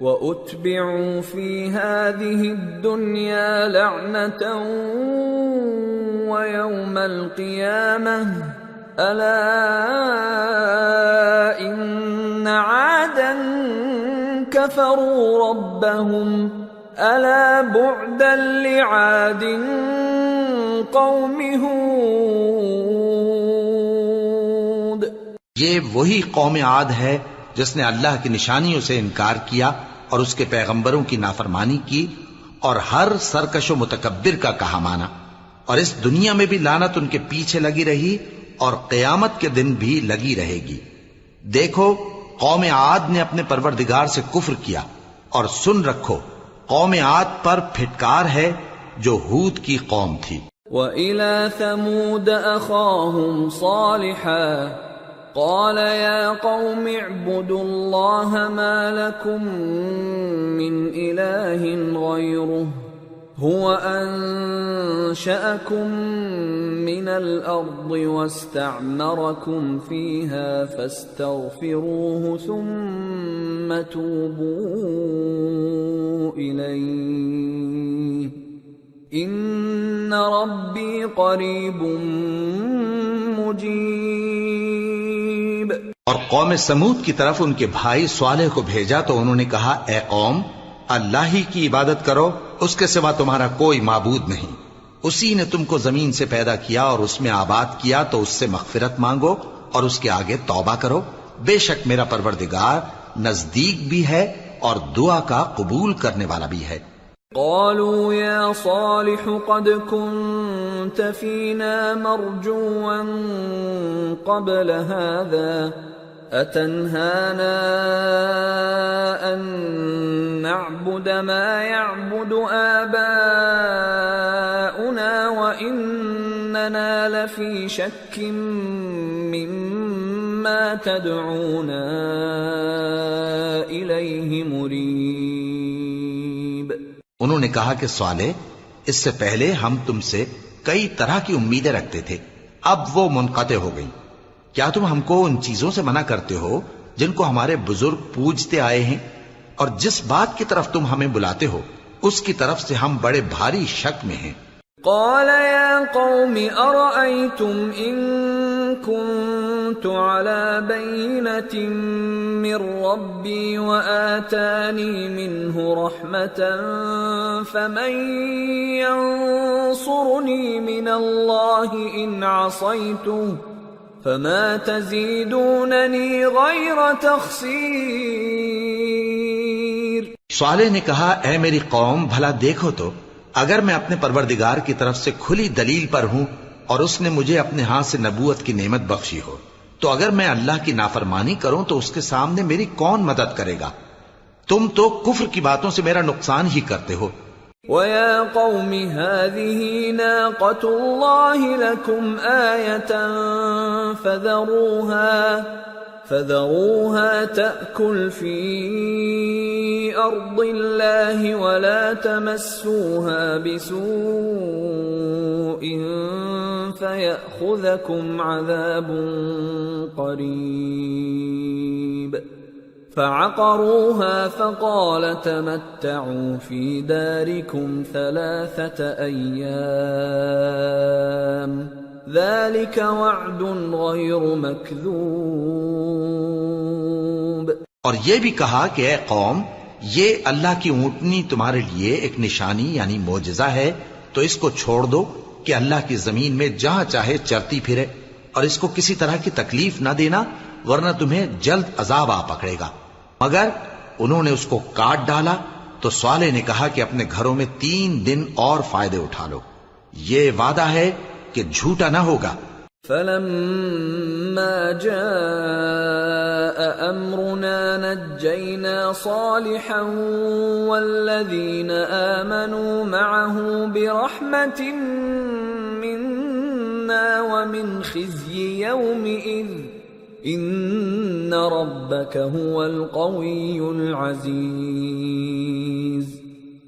وَأُتْبِعُوا فِي هَذِهِ الدُّنْيَا لَعْنَةً وَيَوْمَ الْقِيَامَةِ أَلَا إِنَّ عَادًا كَفَرُوا رَبَّهُمْ أَلَا بُعْدًا لِعَادٍ قَوْمِ هُودٍ۔ یہ وہی قوم عاد ہے جس نے اللہ کی نشانیوں سے انکار کیا اور اس کے پیغمبروں کی نافرمانی کی اور ہر سرکش و متکبر کا کہا مانا، اور اس دنیا میں بھی لعنت ان کے پیچھے لگی رہی اور قیامت کے دن بھی لگی رہے گی۔ دیکھو قوم عاد نے اپنے پروردگار سے کفر کیا، اور سن رکھو قوم عاد پر پھٹکار ہے جو ہود کی قوم تھی۔ وَإِلَى ثَمُودَ أَخَاهُمْ صَالِحًا قَالَ يَا قَوْمِ اعْبُدُوا اللَّهَ مَا لَكُمْ مِنْ إِلَٰهٍ غَيْرُهُ هُوَ أَنشَأَكُم مِّنَ الْأَرْضِ وَاسْتَعْمَرَكُمْ فِيهَا فَاسْتَغْفِرُوهُ ثُمَّ تُوبُوا إِلَيْهِ إِنَّ رَبِّي قَرِيبٌ مُّجِيبٌ۔ اور قوم سمود کی طرف ان کے بھائی صالح کو بھیجا تو انہوں نے کہا اے قوم اللہ ہی کی عبادت کرو، اس کے سوا تمہارا کوئی معبود نہیں، اسی نے تم کو زمین سے پیدا کیا اور اس میں آباد کیا، تو اس سے مغفرت مانگو اور اس کے آگے توبہ کرو، بے شک میرا پروردگار نزدیک بھی ہے اور دعا کا قبول کرنے والا بھی ہے۔ قالوا يا صالح قد كنت فينا مرجوا قبل هذا أتنهانا أن نعبد ما يعبد آباؤنا وإننا لفي شك مما تدعونا إليه مريب۔ انہوں نے کہا کہ صالح اس سے پہلے ہم تم سے کئی طرح کی امیدیں رکھتے تھے، اب وہ منقطع ہو گئی۔ کیا تم ہم کو ان چیزوں سے منع کرتے ہو جن کو ہمارے بزرگ پوجتے آئے ہیں، اور جس بات کی طرف تم ہمیں بلاتے ہو اس کی طرف سے ہم بڑے بھاری شک میں ہیں۔ قال يا قوم أرأيتم إن كنت على بينة من ربي وآتاني منه رحمة فمن ينصرني من الله إن عصيته فما تزيدونني غير تخسير۔ صالح نے کہا اے میری قوم بھلا دیکھو تو اگر میں اپنے پروردگار کی طرف سے کھلی دلیل پر ہوں اور اس نے مجھے اپنے ہاتھ سے نبوت کی نعمت بخشی ہو تو اگر میں اللہ کی نافرمانی کروں تو اس کے سامنے میری کون مدد کرے گا؟ تم تو کفر کی باتوں سے میرا نقصان ہی کرتے ہو۔ وَيَا قَوْمِ هَذِهِ نَاقَةُ اللَّهِ لَكُمْ آيَةً فَذَرُوهَا تَأْكُلْ فِي أَرْضِ اللَّهِ وَلَا تَمَسُّوهَا بِسُوءٍ فَيَأْخُذَكُمْ عَذَابٌ قَرِيبٌ۔ فَعَقَرُوهَا فَقَالَ تَمَتَّعُوا فِي دَارِكُمْ 3 أَيَّامٍ ذَلِكَ وَعْدٌ غَيْرُ مَكْذُوبٍ۔ اور یہ بھی کہا کہ اے قوم یہ اللہ کی اونٹنی تمہارے لیے ایک نشانی یعنی معجزہ ہے تو اس کو چھوڑ دو کہ اللہ کی زمین میں جہاں چاہے چرتی پھرے اور اس کو کسی طرح کی تکلیف نہ دینا ورنہ تمہیں جلد عذاب آ پکڑے گا۔ مگر انہوں نے اس کو کاٹ ڈالا تو صالح نے کہا کہ اپنے گھروں میں 3 دن اور فائدے اٹھا لو، یہ وعدہ ہے کہ جھوٹا نہ ہوگا۔ فَلَمَّا جَاءَ أَمْرُنَا نَجَّيْنَا صَالِحًا وَالَّذِينَ آمَنُوا مَعَهُ بِرَحْمَةٍ مِنَّا وَمِنْ خِزْيِ يَوْمِئِذٍ إِنَّ رَبَّكَ هُوَ الْقَوِيُّ الْعَزِيزُ۔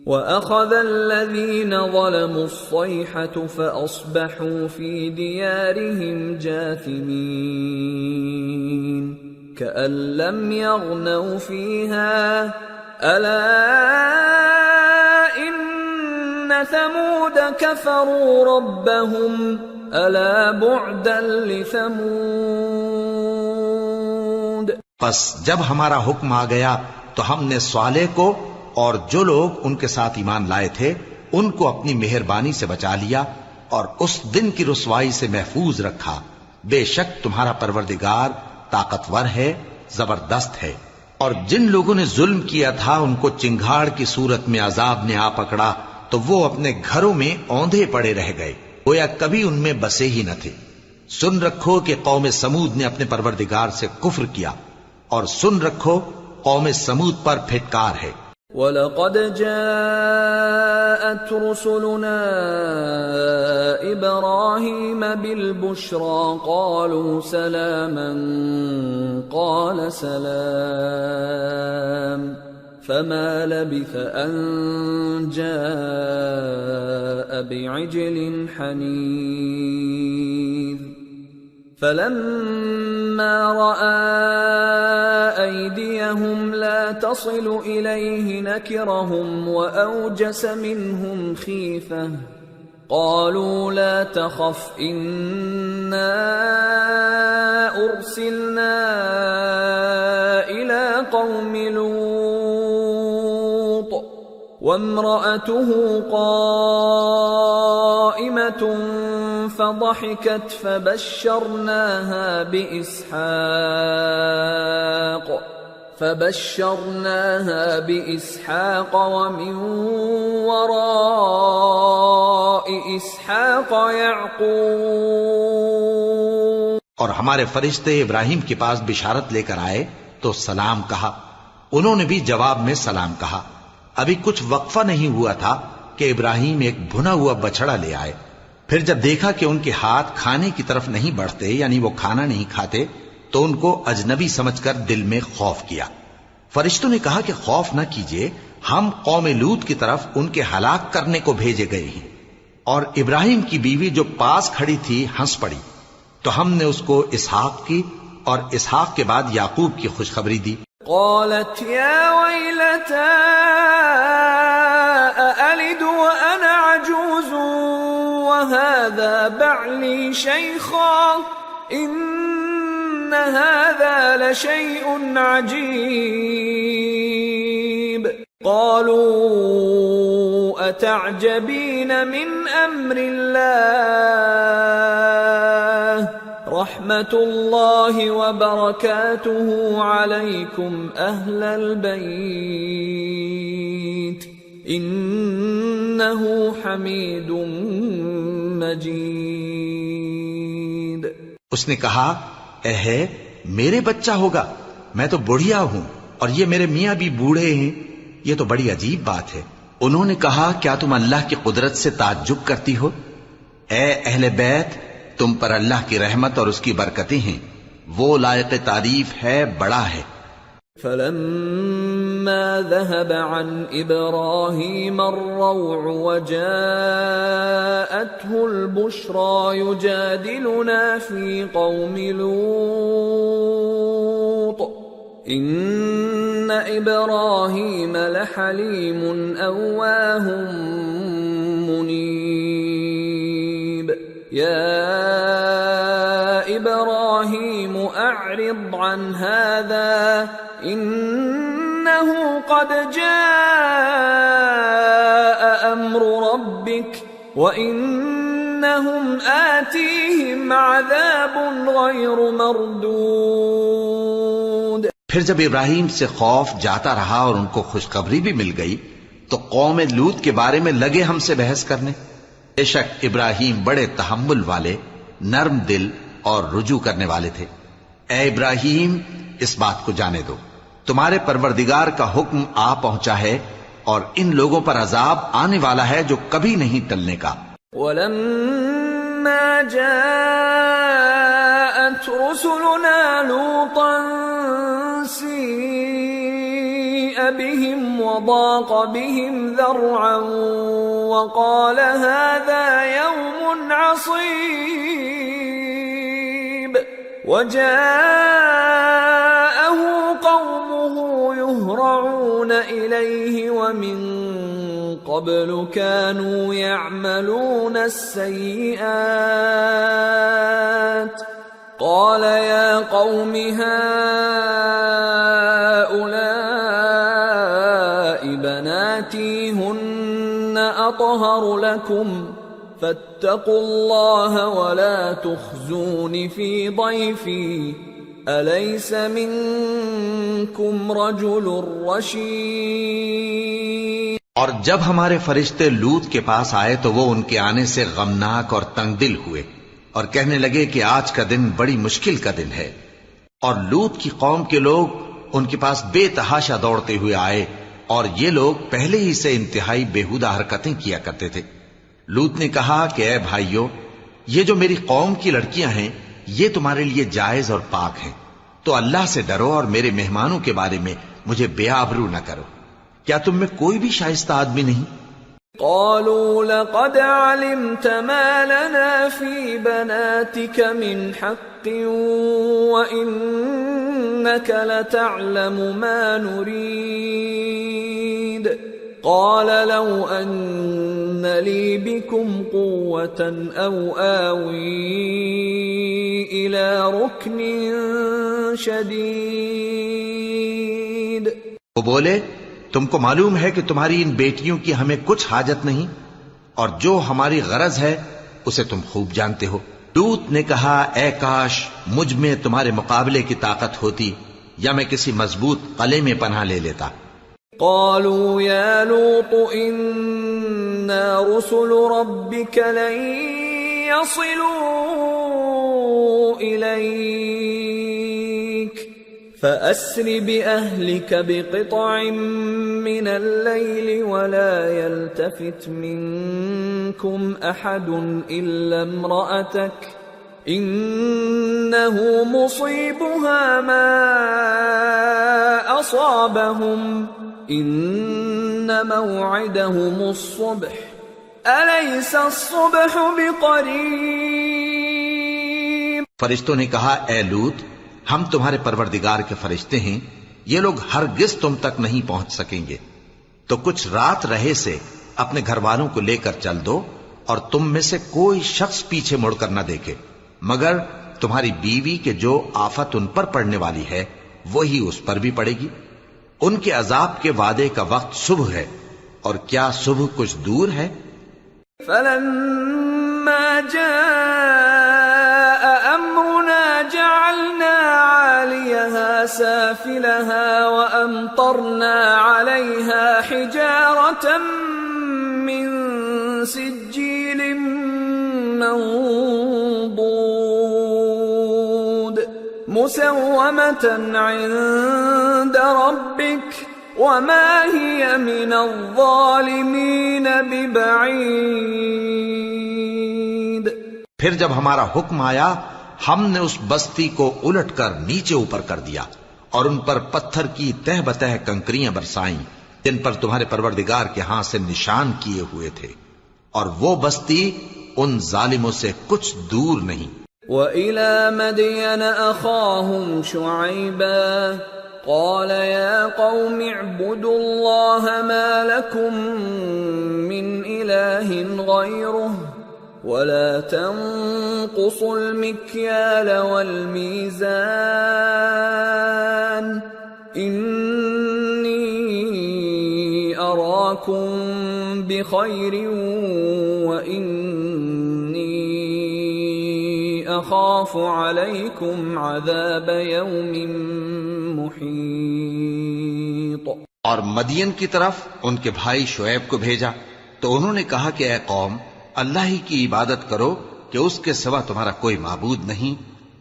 وَأَخَذَ الَّذِينَ ظَلَمُوا الصَّيْحَةُ فَأَصْبَحُوا فِي دِيَارِهِمْ جَاثِمِينَ كَأَن لَّمْ يَغْنَوْا فِيهَا أَلَا إِنَّ ثَمُودَ كَفَرُوا رَبَّهُمْ أَلَا بُعْدًا لِثَمُودَ۔ پس جب ہمارا حکم آ گیا تو ہم نے صالح کو اور جو لوگ ان کے ساتھ ایمان لائے تھے ان کو اپنی مہربانی سے بچا لیا اور اس دن کی رسوائی سے محفوظ رکھا۔ بے شک تمہارا پروردگار طاقتور ہے، زبردست ہے۔ اور جن لوگوں نے ظلم کیا تھا ان کو چنگھاڑ کی صورت میں عذاب نے آ پکڑا تو وہ اپنے گھروں میں اوندھے پڑے رہ گئے، گویا کبھی ان میں بسے ہی نہ تھے۔ سن رکھو کہ قوم سمود نے اپنے پروردگار سے کفر کیا، اور سن رکھو قوم سمود پر پھٹکار ہے۔ وَلَقَدْ جَاءَتْ رُسُلُنَا إِبْرَاهِيمَ بِالْبُشْرَى قَالُوا سَلَامًا قَالَ سَلَامٌ فَمَا لَبِثَ أَن جَاءَ بِعِجْلٍ حَنِيذٍ فَلَمَّا رَأَى أَيْدِيَهُمْ لَا تَصِلُ إِلَيْهِ نَكِرَهُمْ وَأَوْجَسَ مِنْهُمْ خِيفَةً قَالُوا لَا تَخَفْ إِنَّا أُرْسِلْنَا إِلَى قَوْمِ لُوطٍ وَامْرَأَتُهُ قَائِمَةٌ فَضَحِكَتْ فَبَشَّرْنَاهَا بِإِسْحَاقَ وَمِن وَرَاءِ إِسْحَاقَ يَعْقُوبَ۔ اور ہمارے فرشتے ابراہیم کے پاس بشارت لے کر آئے تو سلام کہا، انہوں نے بھی جواب میں سلام کہا۔ ابھی کچھ وقفہ نہیں ہوا تھا کہ ابراہیم ایک بھنا ہوا بچڑا لے آئے۔ پھر جب دیکھا کہ ان کے ہاتھ کھانے کی طرف نہیں بڑھتے یعنی وہ کھانا نہیں کھاتے تو ان کو اجنبی سمجھ کر دل میں خوف کیا۔ فرشتوں نے کہا کہ خوف نہ کیجیے، ہم قوم لوط کی طرف ان کے ہلاک کرنے کو بھیجے گئے ہیں۔ اور ابراہیم کی بیوی جو پاس کھڑی تھی ہنس پڑی تو ہم نے اس کو اسحاق کی اور اسحاق کے بعد یعقوب کی خوشخبری دی۔ قالت يا ويلتى هذا بعلي شيخا إن هذا لشيء عجيب قالوا أتعجبين من أمر الله رحمة الله وبركاته عليكم أهل البيت إنه حميد مجيد۔ اس نے کہا اے ہے میرے بچہ ہوگا، میں تو بڑھیا ہوں اور یہ میرے میاں بھی بوڑھے ہیں، یہ تو بڑی عجیب بات ہے۔ انہوں نے کہا کیا تم اللہ کی قدرت سے تعجب کرتی ہو؟ اے اہل بیت، تم پر اللہ کی رحمت اور اس کی برکتیں ہیں، وہ لائق تعریف ہے، بڑا ہے۔ فلما ذهب عن إبراهيم الروع وجاءته البشرى يجادلنا في قوم لوط إن إبراهيم لحليم أواه منيب يا إبراهيم أعرض عن هذا إنه قد جاء أمر ربك وإنهم آتيهم عذاب غير مردود۔ پھر جب ابراہیم سے خوف جاتا رہا اور ان کو خوشخبری بھی مل گئی تو قوم لوط کے بارے میں لگے ہم سے بحث کرنے۔ بے شک ابراہیم بڑے تحمل والے، نرم دل اور رجوع کرنے والے تھے۔ اے ابراہیم، اس بات کو جانے دو، تمہارے پروردگار کا حکم آ پہنچا ہے اور ان لوگوں پر عذاب آنے والا ہے جو کبھی نہیں ٹلنے کا۔ وَلَمَّا جَاءَتْ رُسُلُنَا لُوطًا سِيءَ بِهِمْ وَضَاقَ بِهِمْ ذَرْعًا وَقَالَ هَذَا يَوْمٌ عَصِيبٌ وَجَاءَهُ قَوْمُهُ يُهْرَعُونَ إِلَيْهِ وَمِن قَبْلُ كَانُوا يَعْمَلُونَ السَّيِّئَاتِ قَالَ يَا قَوْمِ هَؤُلَاءِ بَنَاتِي هُنَّ أَطْهَرُ لَكُمْ فَاتَّقُوا اللَّهَ وَلَا تُخْزُونِ فِي ضَيْفِي أَلَيْسَ مِنكُمْ رَجُلٌ رَّشِيدٌ۔ اور جب ہمارے فرشتے لوط کے پاس آئے تو وہ ان کے آنے سے غمناک اور تنگ دل ہوئے اور کہنے لگے کہ آج کا دن بڑی مشکل کا دن ہے۔ اور لوط کی قوم کے لوگ ان کے پاس بے تحاشا دوڑتے ہوئے آئے اور یہ لوگ پہلے ہی سے انتہائی بےہودہ حرکتیں کیا کرتے تھے۔ لوط نے کہا کہ اے بھائیو، یہ جو میری قوم کی لڑکیاں ہیں یہ تمہارے لیے جائز اور پاک ہیں، تو اللہ سے ڈرو اور میرے مہمانوں کے بارے میں مجھے بے آبرو نہ کرو۔ کیا تم میں کوئی بھی شائستہ آدمی نہیں؟ قالوا لقد علمت ما لنا في بناتك من حق وإنك لتعلم ما نريد قال لو أن لي بكم قوة أو آوي إلى ركن شديد۔ وہ بولے تم کو معلوم ہے کہ تمہاری ان بیٹیوں کی ہمیں کچھ حاجت نہیں اور جو ہماری غرض ہے اسے تم خوب جانتے ہو۔ لوط نے کہا اے کاش مجھ میں تمہارے مقابلے کی طاقت ہوتی یا میں کسی مضبوط قلعے میں پناہ لے لیتا۔ قالوا يا لوط إنا رسل ربك لن يصلوا إليك فأسر بأهلك بقطع من الليل ولا يلتفت منكم أحد إلا امرأتك إنه مصيبها ما أصابهم إن موعدهم الصبح أليس الصبح بقريب۔ فرشتوں نے کہا اے لوط ہم تمہارے پروردگار کے فرشتے ہیں، یہ لوگ ہرگز تم تک نہیں پہنچ سکیں گے، تو کچھ رات رہے سے اپنے گھر والوں کو لے کر چل دو اور تم میں سے کوئی شخص پیچھے مڑ کر نہ دیکھے مگر تمہاری بیوی کے جو آفت ان پر پڑنے والی ہے وہی اس پر بھی پڑے گی. ان کے عذاب کے وعدے کا وقت صبح ہے اور کیا صبح کچھ دور ہے؟ فلما جاء أمرنا جعلنا عاليها سافلها وأمطرنا عليها حجارة من سجيل منضود مسومة عند ربك وما هي من الظالمين ببعيد. پھر جب ہمارا حکم آیا ہم نے اس بستی کو الٹ کر نیچے اوپر کر دیا اور ان پر پتھر کی تہ بتہ کنکریاں برسائیں جن پر تمہارے پروردگار کے ہاں سے نشان کیے ہوئے تھے، اور وہ بستی ان ظالموں سے کچھ دور نہیں. وَإِلَى مَدْيَنَ أَخَاهُمْ شُعَيْبًا قال يا قوم اعبدوا الله ما لكم من إله غيره ولا تنقصوا المكيال والميزان إني أراكم بخير وإني أخاف عليكم عذاب يوم محيط. اور مدین کی طرف ان کے بھائی شعیب کو بھیجا تو انہوں نے کہا کہ اے قوم اللہ ہی کی عبادت کرو کہ اس کے سوا تمہارا کوئی معبود نہیں،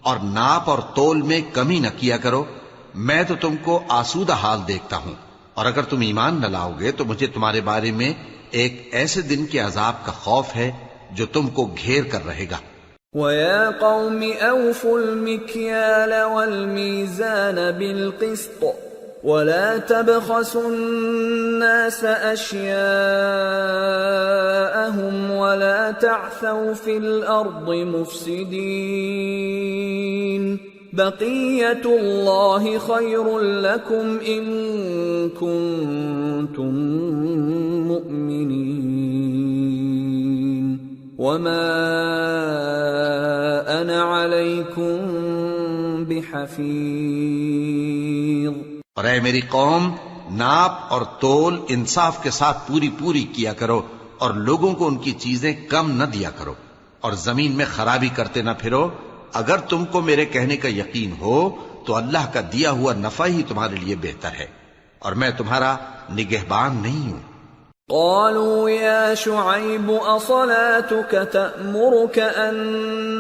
اور ناپ اور تول میں کمی نہ کیا کرو. میں تو تم کو آسودہ حال دیکھتا ہوں، اور اگر تم ایمان نہ لاؤ گے تو مجھے تمہارے بارے میں ایک ایسے دن کے عذاب کا خوف ہے جو تم کو گھیر کر رہے گا. وَيَا قَوْمِ أَوْفُوا الْمِكْيَالَ وَالْمِيزَانَ بِالْقِسْطِ وَلَا تَبْخَسُوا النَّاسَ أَشْيَاءَهُمْ وَلَا تَعْثَوْا فِي الْأَرْضِ مُفْسِدِينَ بَقِيَّةُ اللَّهِ خَيْرٌ لَكُمْ إِن كُنتُم مُؤْمِنِينَ وَمَا أَنَا عَلَيْكُمْ بِحَفِيظٍ. اور اے میری قوم ناپ اور تول انصاف کے ساتھ پوری پوری کیا کرو اور لوگوں کو ان کی چیزیں کم نہ دیا کرو اور زمین میں خرابی کرتے نہ پھرو. اگر تم کو میرے کہنے کا یقین ہو تو اللہ کا دیا ہوا نفع ہی تمہارے لیے بہتر ہے اور میں تمہارا نگہبان نہیں ہوں. قالوا يا شعيب أصلاتك تأمرك أن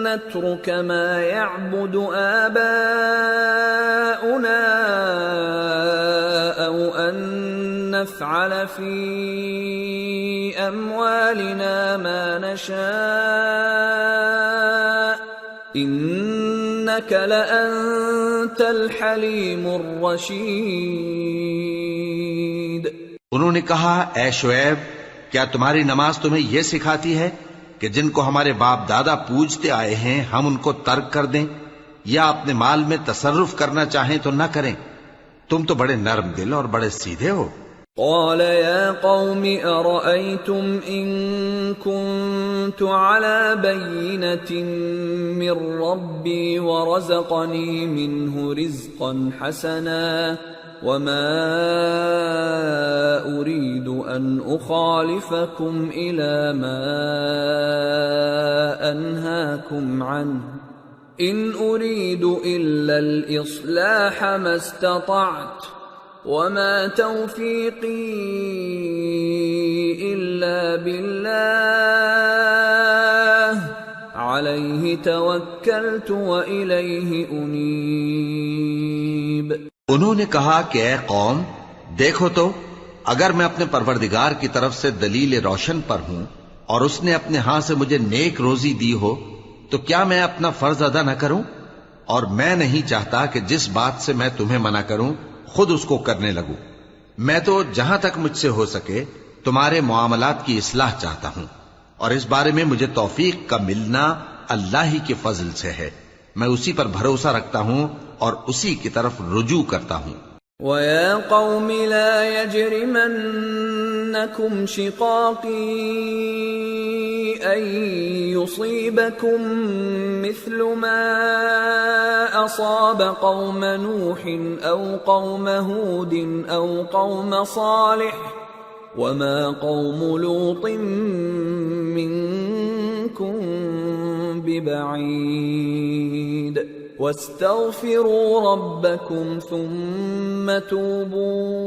نترك ما يعبد آباؤنا أو أن نفعل في أموالنا ما نشاء إنك لأنت الحليم الرشيد. انہوں نے کہا اے شعیب کیا تمہاری نماز تمہیں یہ سکھاتی ہے کہ جن کو ہمارے باپ دادا پوجتے آئے ہیں ہم ان کو ترک کر دیں یا اپنے مال میں تصرف کرنا چاہیں تو نہ کریں؟ تم تو بڑے نرم دل اور بڑے سیدھے ہو. قال يا قوم أرأيتم إن كنت على بينة من ربي ورزقني منه رزقا حسنا وما أريد أن أخالفكم إلى ما أنهاكم عنه إن أريد إلا الإصلاح ما استطعت وما توفيقي إلا بالله عليه توكلت وإليه أنيب. انہوں نے کہا کہ اے قوم دیکھو تو اگر میں اپنے پروردگار کی طرف سے دلیل روشن پر ہوں اور اس نے اپنے ہاں سے مجھے نیک روزی دی ہو تو کیا میں اپنا فرض ادا نہ کروں؟ اور میں نہیں چاہتا کہ جس بات سے میں تمہیں منع کروں خود اس کو کرنے لگوں. میں تو جہاں تک مجھ سے ہو سکے تمہارے معاملات کی اصلاح چاہتا ہوں اور اس بارے میں مجھے توفیق کا ملنا اللہ ہی کے فضل سے ہے. میں اسی پر بھروسہ رکھتا ہوں اور اسی کی طرف رجوع کرتا ہوں. وَيَا قَوْمِ لَا يَجْرِمَنَّكُمْ شِقَاقِي أن يصيبكم مثل ما أصاب قوم نوح أو قوم هود أو قوم صالح وما قوم لوط منكم ببعيد واستغفروا ربكم ثم توبوا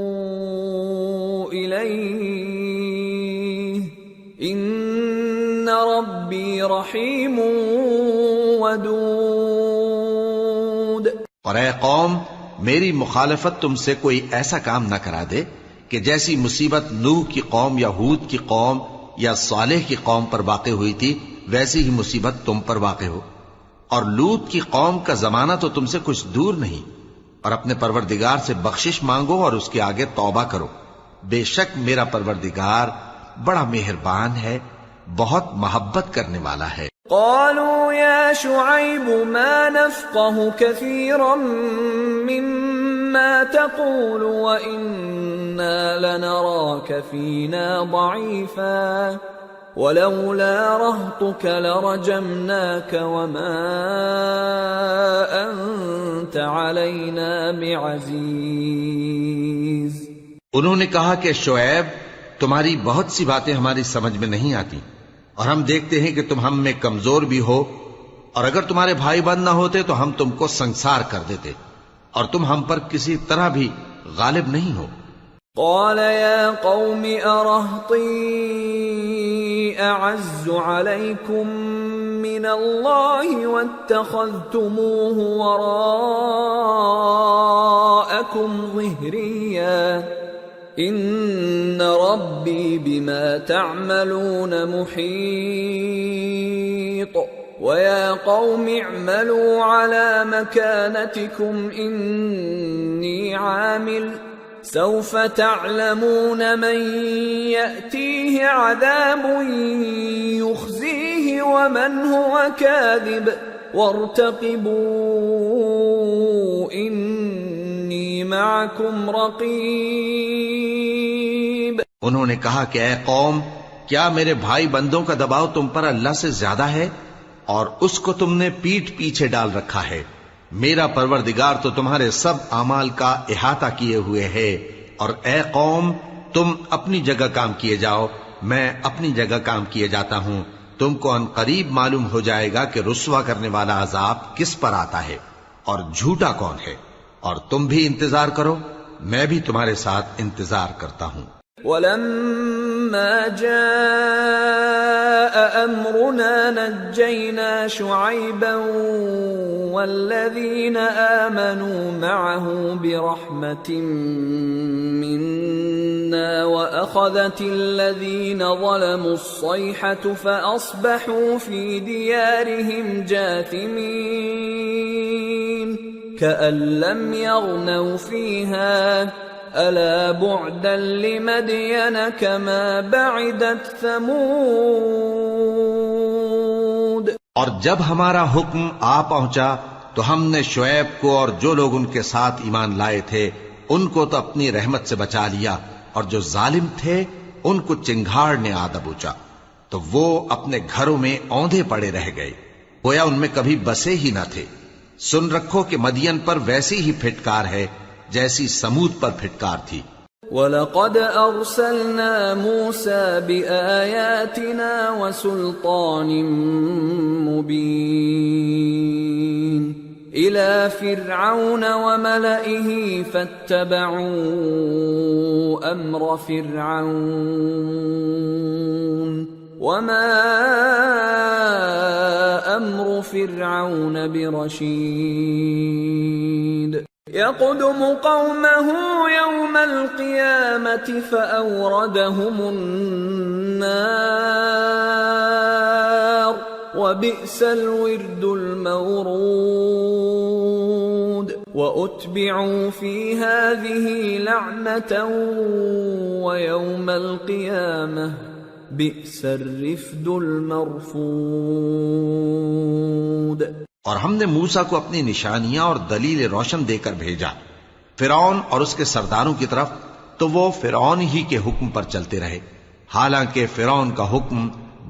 إليه إن ربي رحيم ودود۔ اور اے قوم، میری مخالفت تم سے کوئی ایسا کام نہ کرا دے کہ جیسی مصیبت نوح کی قوم یا ہود کی قوم یا صالح کی قوم پر واقع ہوئی تھی ویسی ہی مصیبت تم پر واقع ہو۔ اور لوط کی قوم کا زمانہ تو تم سے کچھ دور نہیں، اور اپنے پروردگار سے بخشش مانگو اور اس کے آگے توبہ کرو، بے شک میرا پروردگار بڑا مہربان ہے، بہت محبت کرنے والا ہے۔ قالوا يا شعيب ما نفقه كثيرا مما تقول وإنا لنراك فينا ضعيفا ولولا رهطك لرجمناك وما أنت علينا بعزيز۔ انہوں نے کہا کہ شعیب، تمہاری بہت سی باتیں ہماری سمجھ میں نہیں آتی، اور ہم دیکھتے ہیں کہ تم ہم میں کمزور بھی ہو، اور اگر تمہارے بھائی بند نہ ہوتے تو ہم تم کو سنسار کر دیتے، اور تم ہم پر کسی طرح بھی غالب نہیں ہو۔ قال يا قوم أرهطي أعز عليكم من الله واتخذتموه وراءكم ظهريا إن ربي بما تعملون محيط ويا قوم اعملوا على مكانتكم إني عامل سوف تعلمون من يأتيه عذاب يخزيه ومن هو كاذب وارتقبوا إني معكم رقيب۔ انہوں نے کہا کہ اے قوم، کیا میرے بھائی بندوں کا دباؤ تم پر اللہ سے زیادہ ہے، اور اس کو تم نے پیٹھ پیچھے ڈال رکھا ہے؟ میرا پروردگار تو تمہارے سب اعمال کا احاطہ کیے ہوئے ہے، اور اے قوم، تم اپنی جگہ کام کیے جاؤ، میں اپنی جگہ کام کیے جاتا ہوں۔ تم کو ان قریب معلوم ہو جائے گا کہ رسوا کرنے والا عذاب کس پر آتا ہے اور جھوٹا کون ہے، اور تم بھی انتظار کرو، میں بھی تمہارے ساتھ انتظار کرتا ہوں۔ ولما جاء أمرنا نجينا شعيبا والذين آمنوا معه برحمة منا وأخذت الذين ظلموا الصيحة فأصبحوا في ديارهم جاثمين كأن لم يغنوا فيها ألا بعدا لمدين كما بعدت ثمود۔ اور جب ہمارا حکم آ پہنچا تو ہم نے شعیب کو اور جو لوگ ان کے ساتھ ایمان لائے تھے ان کو تو اپنی رحمت سے بچا لیا، اور جو ظالم تھے ان کو چنگھاڑ نے آ دبوچا، تو وہ اپنے گھروں میں اوندھے پڑے رہ گئے، گویا ان میں کبھی بسے ہی نہ تھے۔ سن رکھو کہ مدین پر ویسی ہی پھٹکار ہے جیسی سمود پر پھٹکار تھی۔ وَلَقَدْ أَرْسَلْنَا مُوسَى بِآيَاتِنَا وَسُلْطَانٍ مُبِينٍ إِلَى فِرْعَوْنَ وَمَلَئِهِ فَاتَّبَعُوا أَمْرَ فِرْعَوْنَ وَمَا أَمْرُ فِرْعَوْنَ بِرَشِيدٍ يَقْدُمُ قَوْمَهُ يَوْمَ الْقِيَامَةِ فَأَوْرَدَهُمُ النَّارَ وَبِئْسَ الْوِرْدُ الْمَوْرُودُ وَأُتْبِعُوا فِي هَذِهِ لَعْنَةً وَيَوْمَ الْقِيَامَةِ بِئْسَ الرِّفْدُ الْمَرْفُودُ۔ اور ہم نے موسیٰ کو اپنی نشانیاں اور دلیل روشن دے کر بھیجا فرعون اور اس کے سرداروں کی طرف، تو وہ فرعون ہی کے حکم پر چلتے رہے، حالانکہ فرعون کا حکم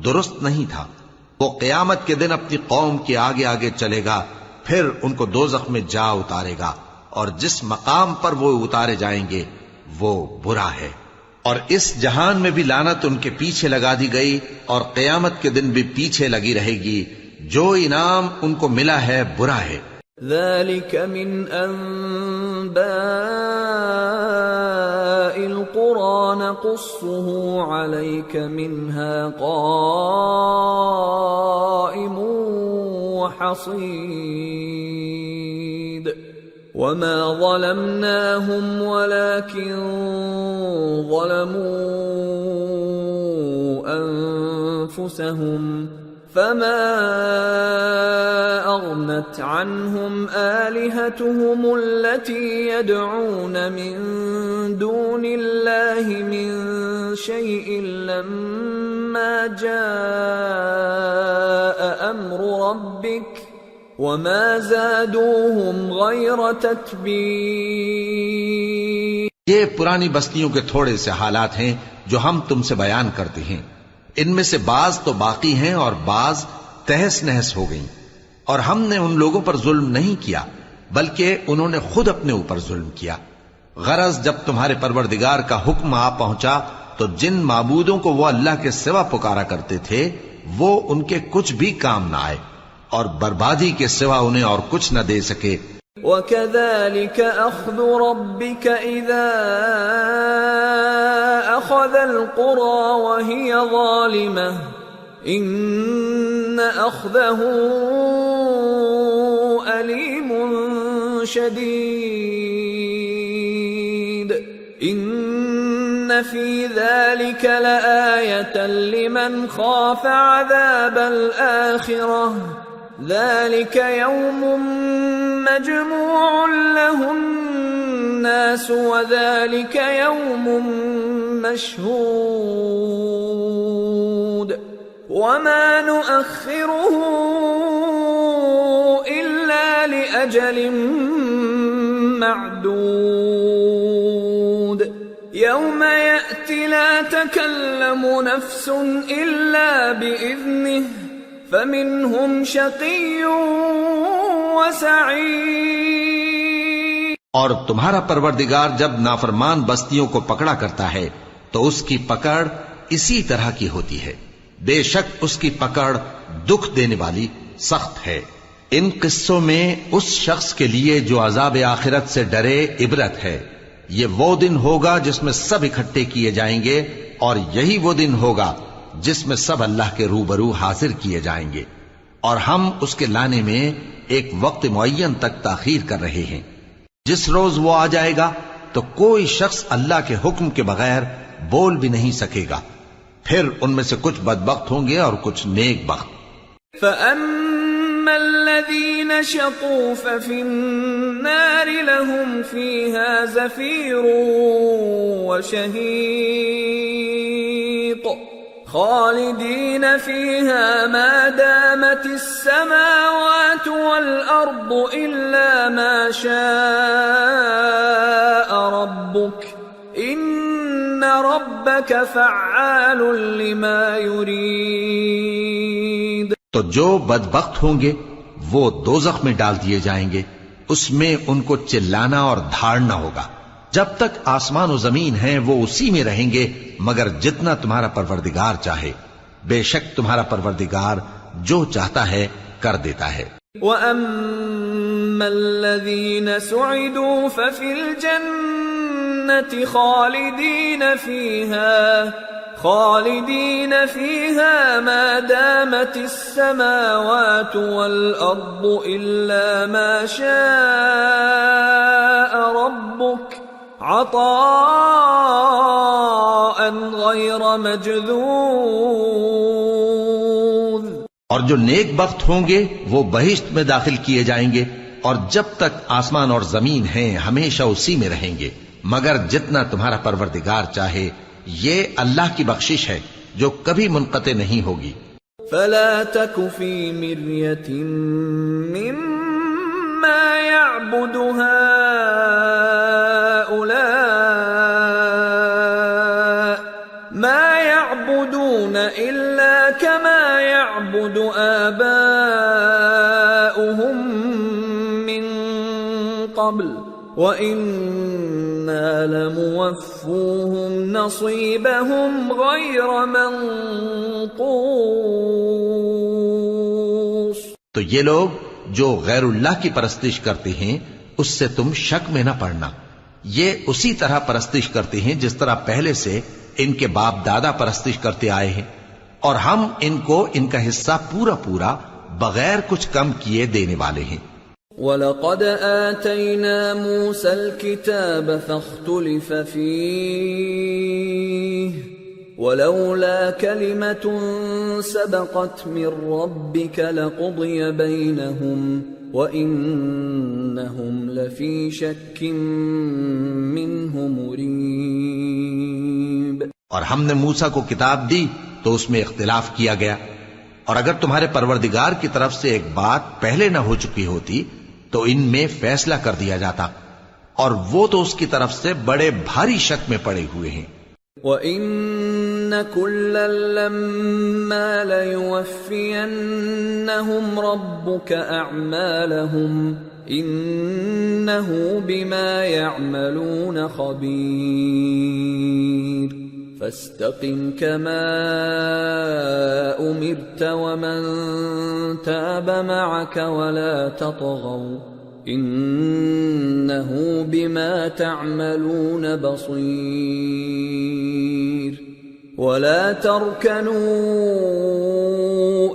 درست نہیں تھا۔ وہ قیامت کے دن اپنی قوم کے آگے آگے چلے گا، پھر ان کو دوزخ میں جا اتارے گا، اور جس مقام پر وہ اتارے جائیں گے وہ برا ہے۔ اور اس جہان میں بھی لعنت ان کے پیچھے لگا دی گئی، اور قیامت کے دن بھی پیچھے لگی رہے گی۔ جو انعام ان کو ملا ہے برا ہے۔ ذلك من أنباء القرى نقصه عليك منها قائم وحصيد وما ظلمناهم ولكن ظلموا أنفسهم فما أغنت عنهم آلهتهم التي يدعون من دون الله من شيء لما جاء أمر ربك وما زادوهم غير تتبيب۔ یہ پرانی بستیوں کے تھوڑے سے حالات ہیں جو ہم تم سے بیان کرتے ہیں۔ ان میں سے بعض تو باقی ہیں اور بعض تہس نہس ہو گئیں، اور ہم نے ان لوگوں پر ظلم نہیں کیا بلکہ انہوں نے خود اپنے اوپر ظلم کیا۔ غرض جب تمہارے پروردگار کا حکم آ پہنچا تو جن معبودوں کو وہ اللہ کے سوا پکارا کرتے تھے وہ ان کے کچھ بھی کام نہ آئے، اور بربادی کے سوا انہیں اور کچھ نہ دے سکے۔ وَكَذَلِكَ أَخْذُ رَبِّكَ إِذَا أَخَذَ الْقُرَى وَهِيَ ظَالِمَةٌ إِنَّ أَخْذَهُ أَلِيمٌ شَدِيدٌ إِنَّ فِي ذَلِكَ لَآيَةً لِمَنْ خَافَ عَذَابَ الْآخِرَةِ ذَلِكَ يَوْمٌ مَجْمُوعٌ لَهُ النَّاسُ وَذَلِكَ يَوْمٌ مَشْهُودٌ وَمَا نُؤَخِّرُهُ إِلَّا لِأَجَلٍ مَّعْدُودٍ يَوْمَ يَأْتِ لَا تَكَلَّمُ نَفْسٌ إِلَّا بِإِذْنِهِ فَمِنْهُمْ شَقِيٌّ وَسَعِيدٌ۔ اور تمہارا پروردگار جب نافرمان بستیوں کو پکڑا کرتا ہے تو اس کی پکڑ اسی طرح کی ہوتی ہے، بے شک اس کی پکڑ دکھ دینے والی سخت ہے۔ ان قصوں میں اس شخص کے لیے جو عذاب آخرت سے ڈرے عبرت ہے۔ یہ وہ دن ہوگا جس میں سب اکٹھے کیے جائیں گے، اور یہی وہ دن ہوگا جس میں سب اللہ کے روبرو حاضر کیے جائیں گے، اور ہم اس کے لانے میں ایک وقت معین تک تاخیر کر رہے ہیں۔ جس روز وہ آ جائے گا تو کوئی شخص اللہ کے حکم کے بغیر بول بھی نہیں سکے گا، پھر ان میں سے کچھ بدبخت ہوں گے اور کچھ نیک بخت۔ فَأَمَّا الَّذِينَ شَقُوا فَفِي النَّارِ لَهُمْ فِيهَا زَفِيرٌ وَشَهِيقٌ خالدين فيها ما دامت السماوات والأرض إلا ما شاء ربك إن ربك فعال لما يريد۔ تو جو بدبخت ہوں گے وہ دوزخ میں ڈال دیے جائیں گے، اس میں ان کو چلانا اور دھاڑنا ہوگا۔ جب تک آسمان و زمین ہیں وہ اسی میں رہیں گے مگر جتنا تمہارا پروردگار چاہے، بے شک تمہارا پروردگار جو چاہتا ہے کر دیتا ہے۔ وَأَمَّا الَّذِينَ سُعِدُوا فَفِي الْجَنَّةِ خالدين فيها ما دامت السماوات والأرض إلا ما شاء ربك عطاء غير مجذوذ۔ اور جو نیک بخت ہوں گے وہ بہشت میں داخل کیے جائیں گے، اور جب تک آسمان اور زمین ہیں ہمیشہ اسی میں رہیں گے مگر جتنا تمہارا پروردگار چاہے۔ یہ اللہ کی بخشش ہے جو کبھی منقطع نہیں ہوگی۔ فلا تك في مرية مما يعبد هؤلاء ما يعبدون إلا كما يعبد آباؤهم من قبل وَإِنَّا لَمُوَفُّوهُمْ نَصِيبَهُمْ غَيْرَ مَنقُوصٍ۔ تو یہ لوگ جو غیر اللہ کی پرستش کرتے ہیں اس سے تم شک میں نہ پڑنا، یہ اسی طرح پرستش کرتے ہیں جس طرح پہلے سے ان کے باپ دادا پرستش کرتے آئے ہیں، اور ہم ان کو ان کا حصہ پورا پورا بغیر کچھ کم کیے دینے والے ہیں۔ وَلَقَدْ آتَيْنَا مُوسَى الْكِتَابَ فَاخْتُلِفَ فِيهِ وَلَوْلَا كَلِمَةٌ سَبَقَتْ مِنْ رَبِّكَ لَقُضِيَ بَيْنَهُمْ وَإِنَّهُمْ لَفِي شَكٍّ مِّنْهُ مُرِيبٍ۔ اور ہم نے موسیٰ کو کتاب دی تو اس میں اختلاف کیا گیا، اور اگر تمہارے پروردگار کی طرف سے ایک بات پہلے نہ ہو چکی ہوتی تو ان میں فیصلہ کر دیا جاتا، اور وہ تو اس کی طرف سے بڑے بھاری شک میں پڑے ہوئے ہیں۔ وَإِنَّ كُلًّا لَمَّا لَيُوَفِّيَنَّهُمْ رَبُّكَ أَعْمَالَهُمْ إِنَّهُ بِمَا يَعْمَلُونَ خَبِيرٌ فَاسْتَقِمْ كَمَا أُمِرْتَ وَمَنْ تَابَ مَعَكَ وَلَا تَطْغَوْا إِنَّهُ بِمَا تَعْمَلُونَ بَصِيرٌ وَلَا تَرْكَنُوا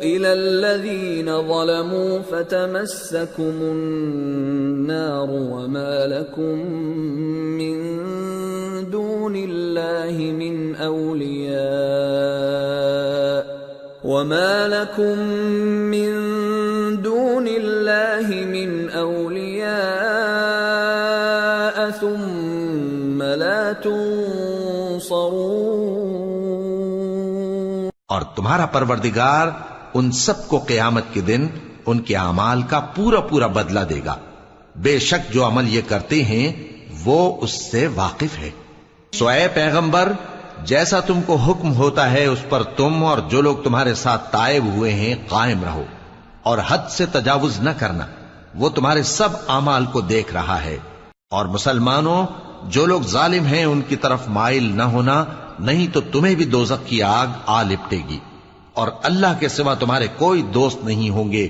إِلَى الَّذِينَ ظَلَمُوا فَتَمَسَّكُمُ النَّارُ وَمَا لَكُمْ مِنْ دُونِ اللَّهِ مِنْ أَوْلِيَاءَ ثُمَّ لَا تُنصَرُونَ۔ اور تمہارا پروردگار ان سب کو قیامت کے دن ان کے اعمال کا پورا پورا بدلہ دے گا، بے شک جو عمل یہ کرتے ہیں وہ اس سے واقف ہے۔ سو اے پیغمبر، جیسا تم کو حکم ہوتا ہے اس پر تم اور جو لوگ تمہارے ساتھ تائب ہوئے ہیں قائم رہو، اور حد سے تجاوز نہ کرنا، وہ تمہارے سب اعمال کو دیکھ رہا ہے۔ اور مسلمانوں، جو لوگ ظالم ہیں ان کی طرف مائل نہ ہونا، نہیں تو تمہیں بھی دوزخ کی آگ آ لپٹے گی، اور اللہ کے سوا تمہارے کوئی دوست نہیں ہوں گے،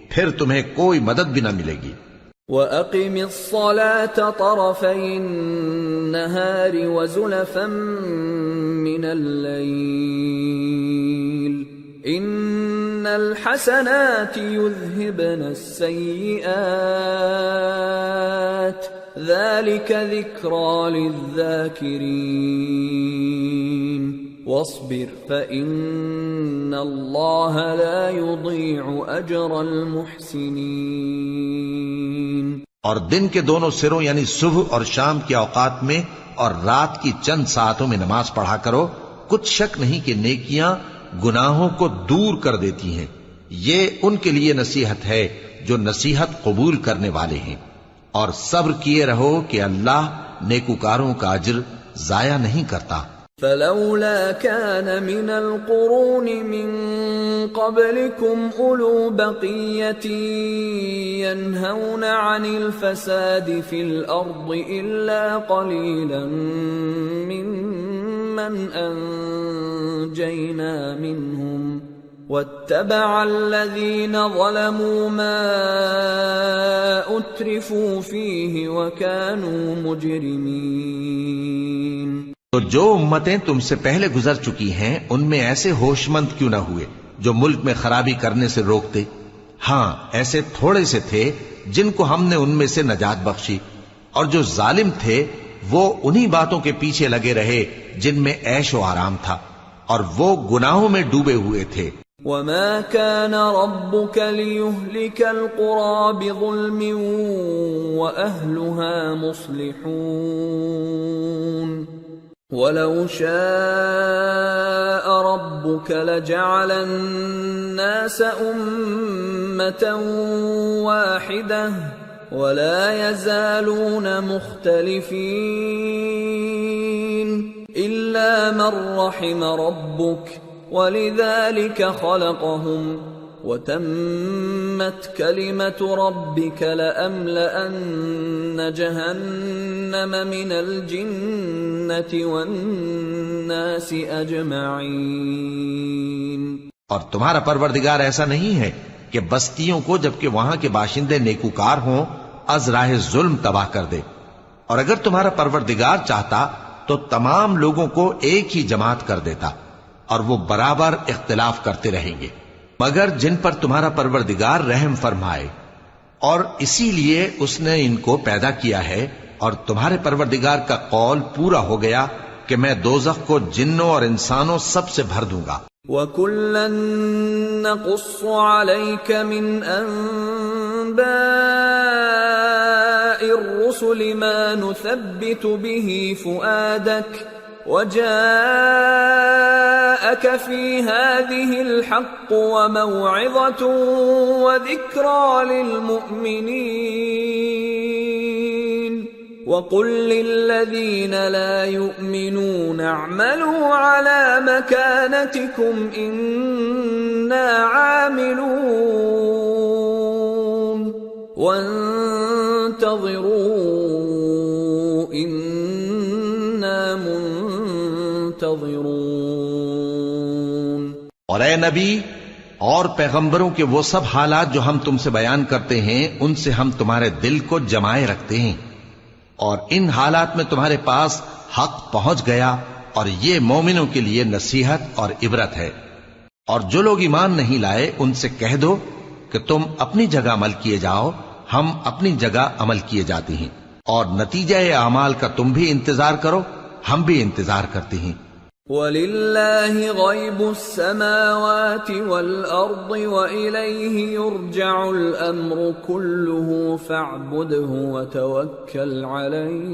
پھر تمہیں کوئی مدد بھی نہ ملے گی۔ وَأَقِمِ الصَّلَاةَ طَرَفَيِ النَّهَارِ وَزُلَفًا مِّنَ اللَّيْلِ إِنَّ الْحَسَنَاتِ يُذْهِبْنَ السَّيِّئَاتِ ذَلِكَ ذِكْرَى لِلذَّاكِرِينَ وَاصْبِرْ فَإِنَّ اللَّهَ لَا يُضِيعُ أَجْرَ الْمُحْسِنِينَ۔ اور دن کے دونوں سروں یعنی صبح اور شام کے اوقات میں اور رات کی چند ساعتوں میں نماز پڑھا کرو، کچھ شک نہیں کہ نیکیاں گناہوں کو دور کر دیتی ہیں، یہ ان کے لیے نصیحت ہے جو نصیحت قبول کرنے والے ہیں۔ اور صبر کیے رہو کہ اللہ نیکوکاروں کا اجر ضائع نہیں کرتا۔ فلولا كان من القرون من قبلكم أولو بقية ينهون عن الفساد في الأرض إلا قليلا ممن أنجينا منهم واتبع الذين ظلموا ما أترفوا فيه وكانوا مجرمين۔ تو جو امتیں تم سے پہلے گزر چکی ہیں ان میں ایسے ہوش مند کیوں نہ ہوئے جو ملک میں خرابی کرنے سے روکتے؟ ہاں، ایسے تھوڑے سے تھے جن کو ہم نے ان میں سے نجات بخشی، اور جو ظالم تھے وہ انہی باتوں کے پیچھے لگے رہے جن میں عیش و آرام تھا، اور وہ گناہوں میں ڈوبے ہوئے تھے۔ وَمَا كَانَ رَبُّكَ لِيُهْلِكَ الْقُرَى بِظُلْمٍ وَأَهْلُهَا مُصْلِحُونَ وَلَوْ شَاءَ رَبُّكَ لَجَعَلَ النَّاسَ أُمَّةً وَاحِدَةً وَلَا يَزَالُونَ مُخْتَلِفِينَ إِلَّا مَن رَّحِمَ رَبُّكَ وَلِذَلِكَ خَلَقَهُمْ وَتَمَّتْ كَلِمَةُ رَبِّكَ لَأَمْلَأَنَّ جَهَنَّمَ مِنَ الْجِنَّةِ وَالنَّاسِ أَجْمَعِينَ۔ اور تمہارا پروردگار ایسا نہیں ہے کہ بستیوں کو جبکہ وہاں کے باشندے نیکوکار ہوں از راہ ظلم تباہ کر دے، اور اگر تمہارا پروردگار چاہتا تو تمام لوگوں کو ایک ہی جماعت کر دیتا، اور وہ برابر اختلاف کرتے رہیں گے، مگر جن پر تمہارا پروردگار رحم فرمائے، اور اسی لیے اس نے ان کو پیدا کیا ہے، اور تمہارے پروردگار کا قول پورا ہو گیا کہ میں دوزخ کو جنوں اور انسانوں سب سے بھر دوں گا۔ وَكُلًّا نَّقُصُّ عَلَيْكَ مِنْ أَنبَاءِ الرُّسُلِ مَا نُثَبِّتُ بِهِ فُؤَادَكَ وَجَاءَكَ فِي هَٰذِهِ الْحَقُّ وَمَوْعِظَةٌ وَذِكْرَىٰ لِلْمُؤْمِنِينَ وَقُل لِّلَّذِينَ لَا يُؤْمِنُونَ اعْمَلُوا عَلَىٰ مَكَانَتِكُمْ إِنَّا عَامِلُونَ وَانتَظِرُوا إِنَّا مُنتَظِرُونَ۔ اور اے نبی اور پیغمبروں کے وہ سب حالات جو ہم تم سے بیان کرتے ہیں ان سے ہم تمہارے دل کو جمائے رکھتے ہیں، اور ان حالات میں تمہارے پاس حق پہنچ گیا، اور یہ مومنوں کے لیے نصیحت اور عبرت ہے۔ اور جو لوگ ایمان نہیں لائے ان سے کہہ دو کہ تم اپنی جگہ عمل کیے جاؤ، ہم اپنی جگہ عمل کیے جاتے ہیں، اور نتیجہ اعمال کا تم بھی انتظار کرو، ہم بھی انتظار کرتے ہیں۔ وَلِلَّهِ غَيْبُ السَّمَاوَاتِ وَالْأَرْضِ وَإِلَيْهِ يُرْجَعُ الْأَمْرُ كُلُّهُ فَاعْبُدْهُ وَتَوَكَّلْ عَلَيْهِ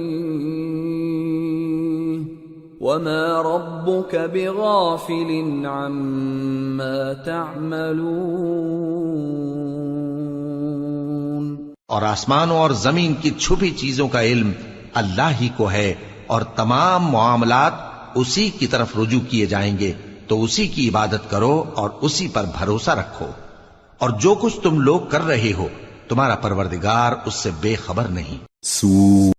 وَمَا رَبُّكَ بِغَافِلٍ عَمَّا تَعْمَلُونَ۔ اور آسمانوں اور زمین کی چھپی چیزوں کا علم اللہ ہی کو ہے، اور تمام معاملات اسی کی طرف رجوع کیے جائیں گے، تو اسی کی عبادت کرو اور اسی پر بھروسہ رکھو، اور جو کچھ تم لوگ کر رہے ہو تمہارا پروردگار اس سے بے خبر نہیں۔